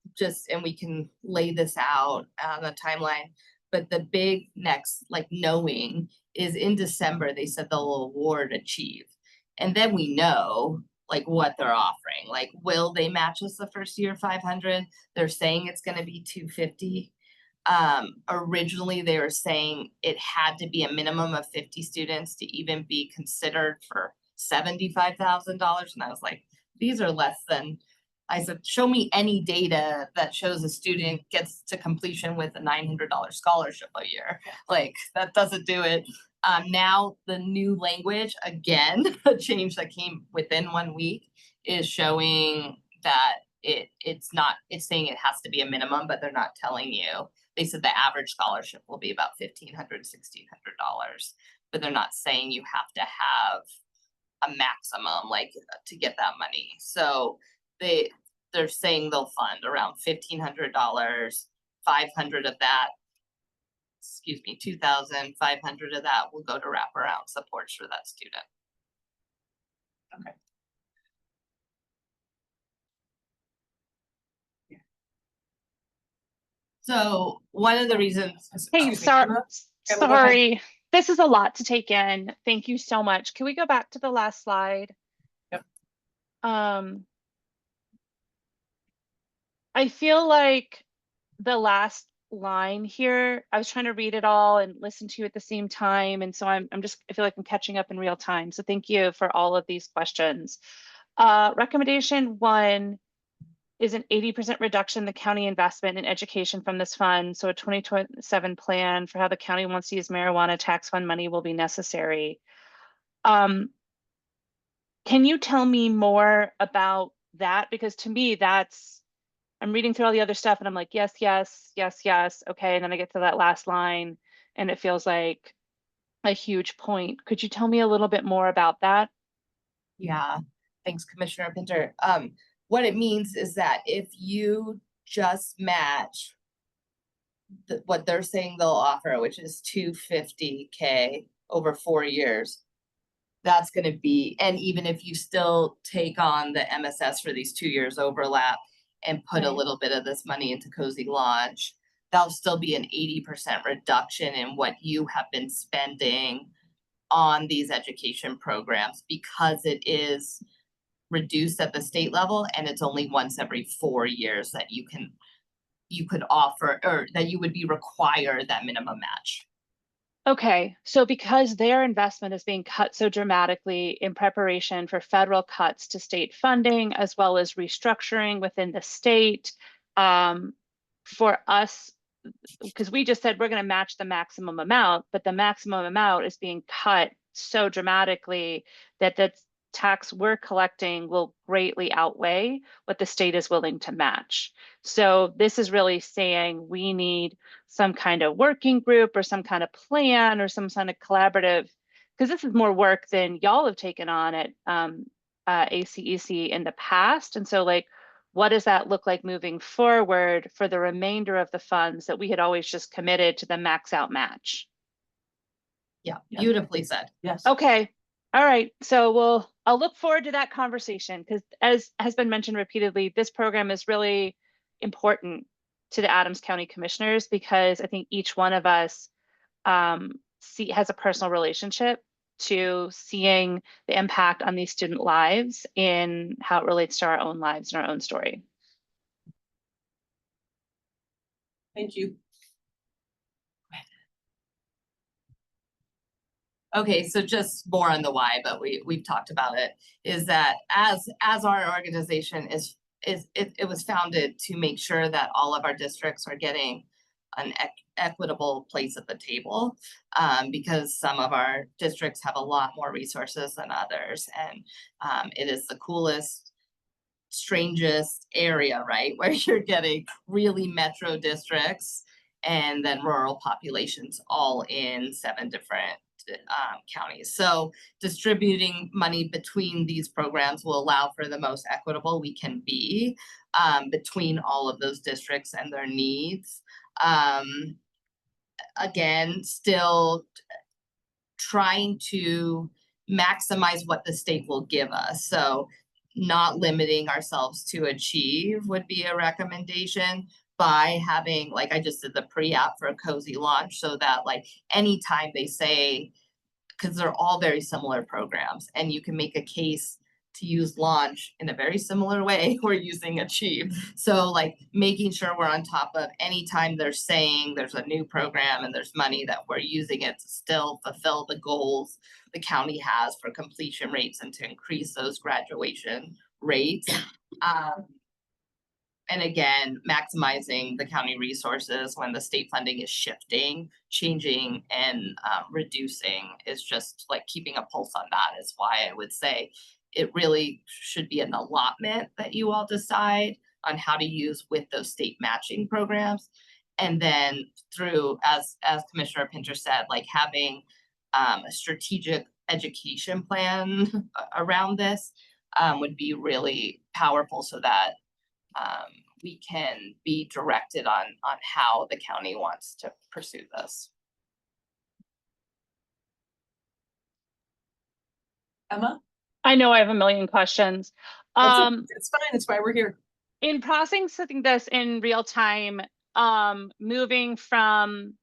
and we can lay this out on a timeline, but the big next, knowing is in December, they said they'll award Achieve. And then we know, what they're offering. Will they match us the first year 500? They're saying it's gonna be 250. Originally, they were saying it had to be a minimum of 50 students to even be considered for $75,000. And I was like, these are less than I said, show me any data that shows a student gets to completion with a $900 scholarship a year. Like, that doesn't do it. Now the new language, again, a change that came within 1 week, is showing that it's saying it has to be a minimum, but they're not telling you. They said the average scholarship will be about $1,500, $1,600, but they're not saying you have to have a maximum, like, to get that money. So they're saying they'll fund around $1,500, 500 of that, 2,500 of that will go to wraparound supports for that student.
Okay.
So one of the reasons.
Hey,
Excuse me, Emma? Emma, go ahead.
sorry, this is a lot to take in. Thank you so much. Can we go back to the last slide?
Yep.
I feel like the last line here, I was trying to read it all and listen to you at the same time. And so I feel like I'm catching up in real time. So thank you for all of these questions. Recommendation 1 is an 80% reduction in the county investment in education from this fund. So a 2027 plan for how the county wants to use marijuana tax fund money will be necessary. Can you tell me more about that? Because to me, I'm reading through all the other stuff and I'm like, yes, yes, yes, yes. Okay. And then I get to that last line and it feels like a huge point. Could you tell me a little bit more about that?
Yeah, thanks, Commissioner Pinter. What it means is that if you just match what they're saying they'll offer, which is $250K over 4 years, that's gonna be, and even if you still take on the MSS for these 2 years overlap and put a
Right.
little bit of this money into Cozy Launch, that'll still be an 80% reduction in what you have been spending on these education programs, because it is reduced at the state level and it's only once every 4 years that you could offer, or that you would be required that minimum match.
Okay, so because their investment is being cut so dramatically in preparation for federal cuts to state funding, as well as restructuring within the state, for us, because we just said we're going to match the maximum amount, but the maximum amount is being cut so dramatically that the tax we're collecting will greatly outweigh what the state is willing to match. So this is really saying we need some kind of working group or some kind of plan or some kind of collaborative, because this is more work than y'all have taken on at ACEC in the past. And so like, what does that look like moving forward for the remainder of the funds that we had always just committed to the max out match?
Yeah,
Yeah.
beautifully said.
Yes.
Okay. All right. So I'll look forward to that conversation, because as has been mentioned repeatedly, this program is really important to the Adams County Commissioners, because I think each one of us has a personal relationship to seeing the impact on these student lives in how it relates to our own lives and our own story.
Thank you.
Okay, so just more on the why, but we've talked about it, is that as our organization it was founded to make sure that all of our districts are getting an equitable place at the table, because some of our districts have a lot more resources than others, and it is the coolest, strangest area, right, where you're getting really metro districts and then rural populations all in 7 different counties. So distributing money between these programs will allow for the most equitable we can be between all of those districts and their needs. Again, still trying to maximize what the state will give us. So not limiting ourselves to achieve would be a recommendation, by having, like I just did the pre-app for a Cozy Launch, so that like anytime they say, because they're all very similar programs, and you can make a case to use Launch in a very similar way we're using Achieve. So like making sure we're on top of anytime they're saying there's a new program and there's money, that we're using it to still fulfill the goals the county has for completion rates and to increase those graduation rates. And again, maximizing the county resources when the state funding is shifting, changing and reducing is just like keeping a pulse on that is why I would say it really should be an allotment that you all decide on how to use with those state matching programs. And then through, as Commissioner Pinter said, like having a strategic education plan around this would be really powerful so that we can be directed on how the county wants to pursue this.
Emma?
I know I have a million questions.
That's fine, that's why we're here.
In processing this in real time, moving from,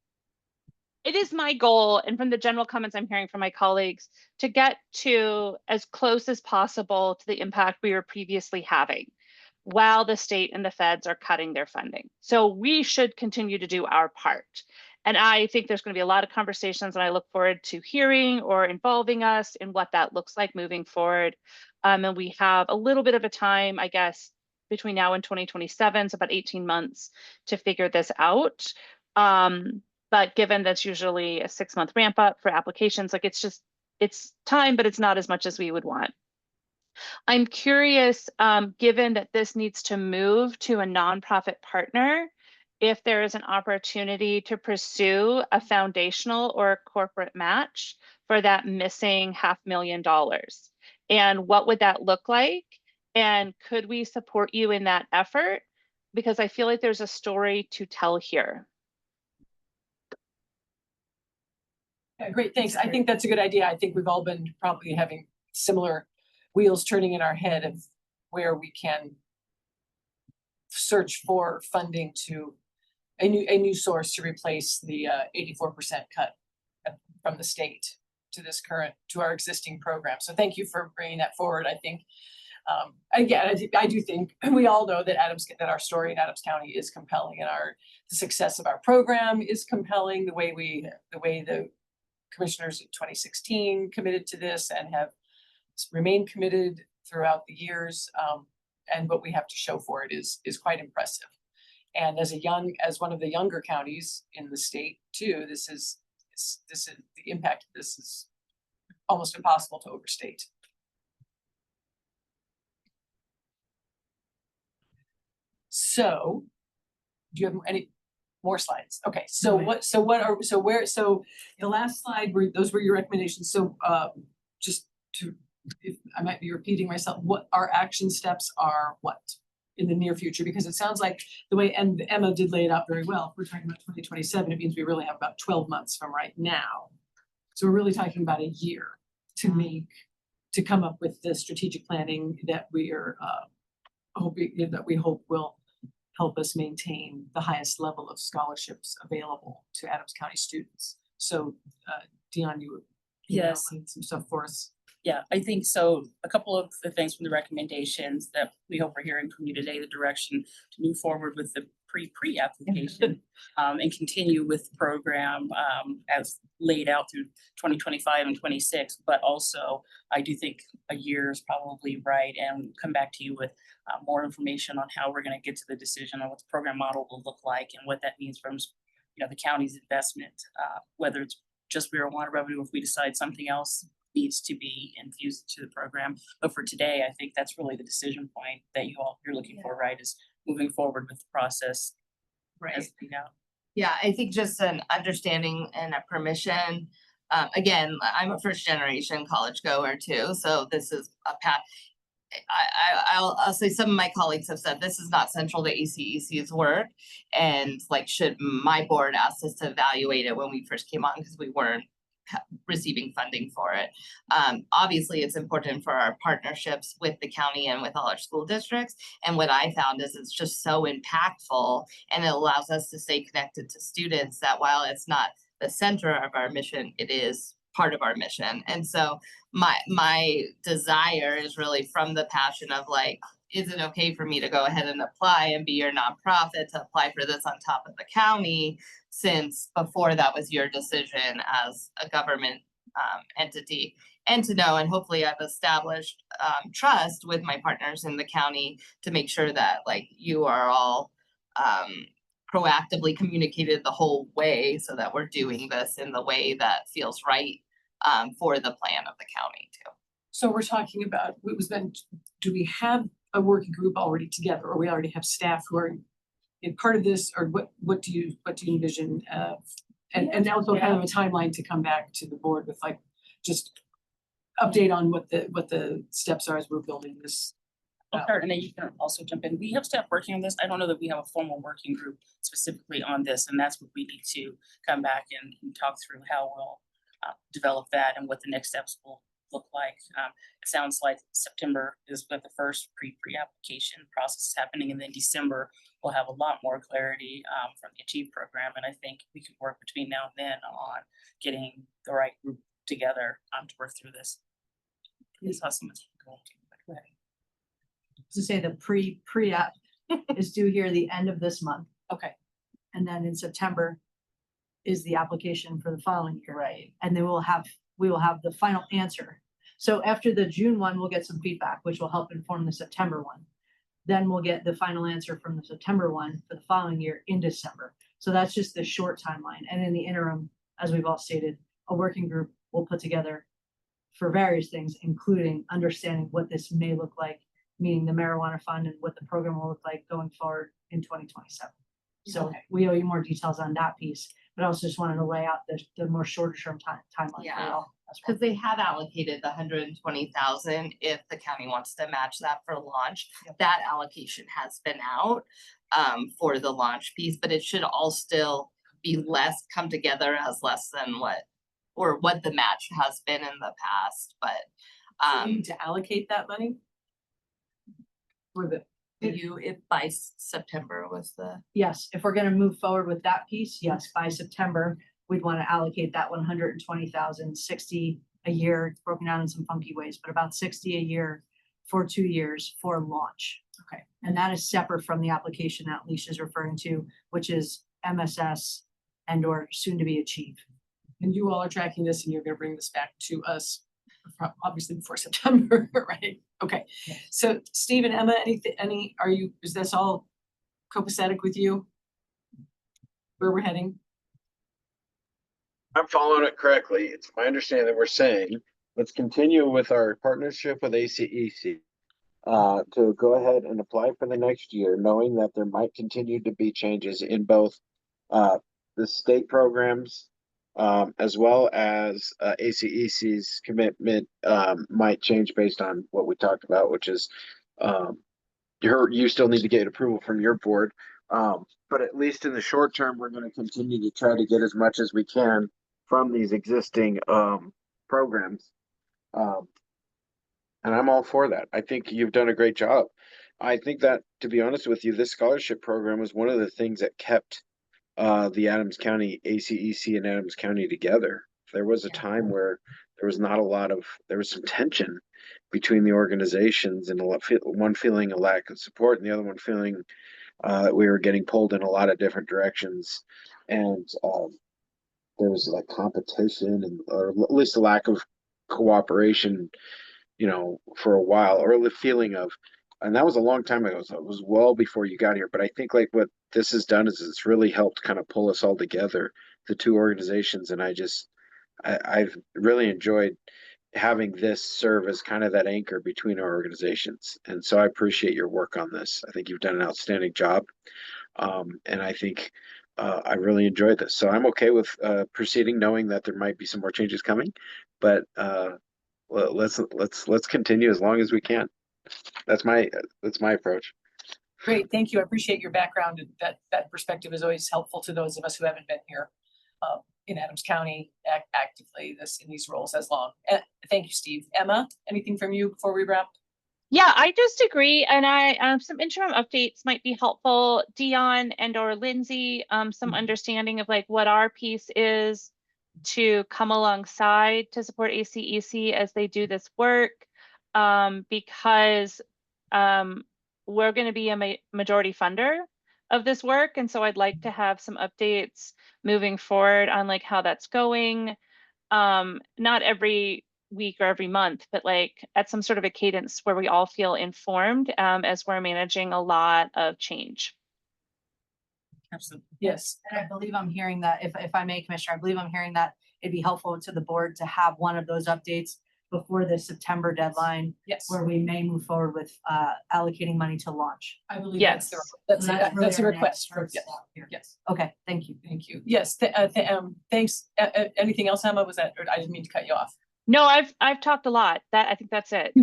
it is my goal, and from the general comments I'm hearing from my colleagues, to get to as close as possible to the impact we were previously having while the state and the feds are cutting their funding. So we should continue to do our part. And I think there's going to be a lot of conversations, and I look forward to hearing or involving us in what that looks like moving forward. And we have a little bit of a time, I guess, between now and 2027, so about 18 months to figure this out. But given that's usually a 6-month ramp up for applications, like it's time, but it's not as much as we would want. I'm curious, given that this needs to move to a nonprofit partner, if there is an opportunity to pursue a foundational or a corporate match for that missing $500,000. And what would that look like? And could we support you in that effort? Because I feel like there's a story to tell here.
Yeah, great, thanks. I think that's a good idea. I think we've all been probably having similar wheels turning in our head of where we can search for funding to a new source to replace the 84% cut from the state to our existing program. So thank you for bringing that forward. I think again, I do think we all know that our story in Adams County is compelling, and the success of our program is compelling. The way the commissioners in 2016 committed to this and have remained committed throughout the years, and what we have to show for it is quite impressive. And as one of the younger counties in the state too, this is the impact of this is almost impossible to overstate. So, do you have any more slides? Okay, so the last slide those were your recommendations. So just to, if I might be repeating myself, what our action steps are in the near future, because it sounds like the way, and Emma did lay it out very well, if we're talking about 2027, it means we really have about 12 months from right now. So we're really talking about a year to come up with the strategic planning that we are we hope will help us maintain the highest level of scholarships available to Adams County students. So Dion, you
Yes.
outlined some stuff for us.
Yeah, I think so. A couple of the things from the recommendations that we hope we're hearing from you today, the direction to move forward with the pre-application and continue with the program as laid out through 2025 and 26. But also, I do think a year is probably right, and come back to you with more information on how we're going to get to the decision on what the program model will look like and what that means from the county's investment, whether it's just marijuana revenue, if we decide something else needs to be infused to the program. But for today, I think that's really the decision point that you're looking for, right? Is moving forward with the process.
Right.
As laid out.
Yeah, I think just an understanding and a permission. Again, I'm a first generation college goer too, so this is a path. I'll say some of my colleagues have said this is not central to ACEC's work, and like should my board ask us to evaluate it when we first came on because we weren't receiving funding for it. Obviously, it's important for our partnerships with the county and with all our school districts. And what I found is it's just so impactful, and it allows us to stay connected to students that while it's not the center of our mission, it is part of our mission. And so my desire is really from the passion of like, is it okay for me to go ahead and apply and be your nonprofit to apply for this on top of the county, since before that was your decision as a government entity. And to know, and hopefully I've established trust with my partners in the county to make sure that like you are all proactively communicated the whole way so that we're doing this in the way that feels right for the plan of the county too.
So we're talking about, it was then, do we have a working group already together, or we already have staff who are in part of this, or what do you envision? And also kind of a timeline to come back to the board with like, just update on what the steps are as we're building this.
I'll start, and then you can also jump in. We have staff working on this. I don't know that we have a formal working group specifically on this, and that's what we need to come back and talk through how we'll develop that and what the next steps will look like. It sounds like September is when the first pre-application process is happening, and then December we'll have a lot more clarity from the Achieve program, and I think we can work between now and then on getting the right group together to work through this. Please have so much to go into. Go ahead.
To say the pre-app is due here the end of this month,
Okay,
and then in September is the application for the following year.
Right.
And then we will have the final answer. So after the June one, we'll get some feedback, which will help inform the September one. Then we'll get the final answer from the September one for the following year in December. So that's just the short timeline. And in the interim, as we've all stated, a working group will put together for various things, including understanding what this may look like, meaning the marijuana fund and what the program will look like going forward in 2027. So
Okay.
we owe you more details on that piece, but I also just wanted to lay out the more shorter term timeline for
Yeah.
y'all as well.
Because they have allocated the 120,000 if the county wants to match that for launch.
Yep.
That allocation has been out for the launch piece, but it should all still be come together as less than what the match has been in the past, but
so we need to allocate that money? For the,
if by September was the.
Yes, if we're gonna move forward with that piece, yes, by September, we'd want to allocate that 120,000, 60 a year, broken down in some funky ways, but about 60 a year for 2 years for launch.
okay,
And that is separate from the application that Leisha is referring to, which is MSS and or soon to be Achieve.
and you all are tracking this and you're gonna bring this back to us obviously before September, right? Okay, so Steve and Emma, is this all copacetic with you? Where we're heading?
I'm following it correctly. It's my understanding that we're saying, let's continue with our partnership with ACEC. To go ahead and apply for the next year, knowing that there might continue to be changes in both the state programs as well as ACEC's commitment might change based on what we talked about, which is you still need to get approval from your board. But at least in the short term, we're going to continue to try to get as much as we can from these existing programs. And I'm all for that. I think you've done a great job. I think that, to be honest with you, this scholarship program was one of the things that kept the Adams County, ACEC and Adams County together. There was a time where there was some tension between the organizations, and one feeling a lack of support and the other one feeling that we were getting pulled in a lot of different directions. And there was like competition or at least a lack of cooperation, for a while, or the feeling of, and that was a long time ago. So it was well before you got here. But I think like what this has done is it's really helped kind of pull us all together, the two organizations. And I've really enjoyed having this serve as kind of that anchor between our organizations. And so I appreciate your work on this. I think you've done an outstanding job. And I think I really enjoyed this. So I'm okay with proceeding, knowing that there might be some more changes coming, but let's continue as long as we can. That's my approach.
Great, thank you. I appreciate your background, and that perspective is always helpful to those of us who haven't been here in Adams County actively in these roles as long. Thank you, Steve. Emma, anything from you before we wrap?
Yeah, I just agree, and some interim updates might be helpful. Dion and or Lindsay, some understanding of like what our piece is to come alongside to support ACEC as they do this work, because we're going to be a majority funder of this work, and so I'd like to have some updates moving forward on like how that's going. not every week or every month, but like at some sort of a cadence where we all feel informed, as we're managing a lot of change.
Absolutely.
Yes,
And I believe I'm hearing that, if I may, Commissioner, I believe I'm hearing that it'd be helpful to the board to have one of those updates before the September deadline,
yes,
where we may move forward with allocating money to launch.
I believe
Yes.
that's,
So
that's
really
a
our
request
next
for,
step here.
yes,
Okay, thank you.
thank you. Yes, thanks. Anything else, Emma? Was that, or I didn't mean to cut you off.
No, I've talked a lot. I think that's it.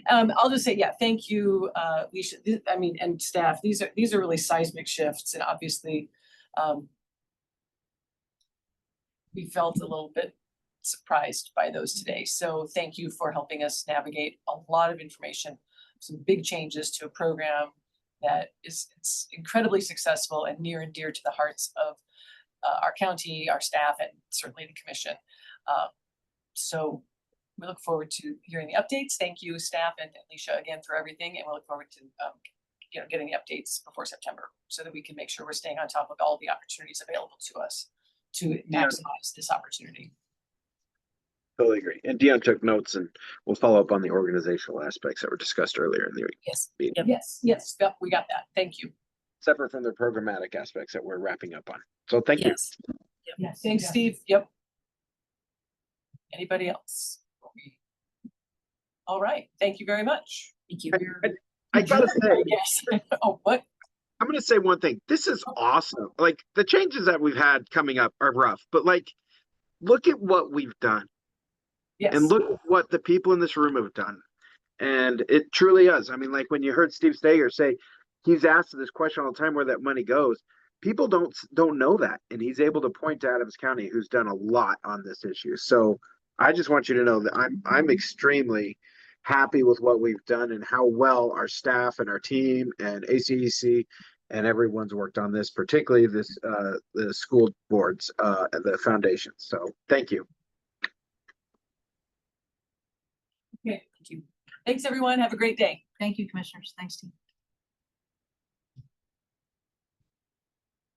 I'll just say, yeah, thank you, Leisha, I mean, and staff, these are really seismic shifts, and obviously, we felt a little bit surprised by those today, so thank you for helping us navigate a lot of information, some big changes to a program that it's incredibly successful and near and dear to the hearts of our county, our staff, and certainly the commission. So we look forward to hearing the updates. Thank you, staff and Alicia, again for everything, and we look forward to getting the updates before September so that we can make sure we're staying on top of all the opportunities available to us to maximize this opportunity.
Totally agree. And Dion took notes, and we'll follow up on the organizational aspects that were discussed earlier in the week,
Yes,
meeting,
yes, yep, we got that. Thank you.
separate from the programmatic aspects that we're wrapping up on. So thank you.
Yes.
Yes.
Thanks,
yes.
Steve. Yep. Anybody else? All right, thank you very much.
Thank you.
I gotta say,
Yes. Oh, what?
I'm gonna say one thing. This is awesome. Like the changes that we've had coming up are rough, but like, look at what we've done,
Yes.
and look at what the people in this room have done. And it truly is. I mean, like when you heard Steve Steger say, he's asked this question all the time where that money goes. People don't know that, and he's able to point to Adams County, who's done a lot on this issue. So I just want you to know that I'm extremely happy with what we've done and how well our staff and our team and ACEC and everyone's worked on this, particularly this the school boards and the foundation. So thank you.
Okay, thank you. Thanks, everyone. Have a great day.
Thank you, commissioners. Thanks, team.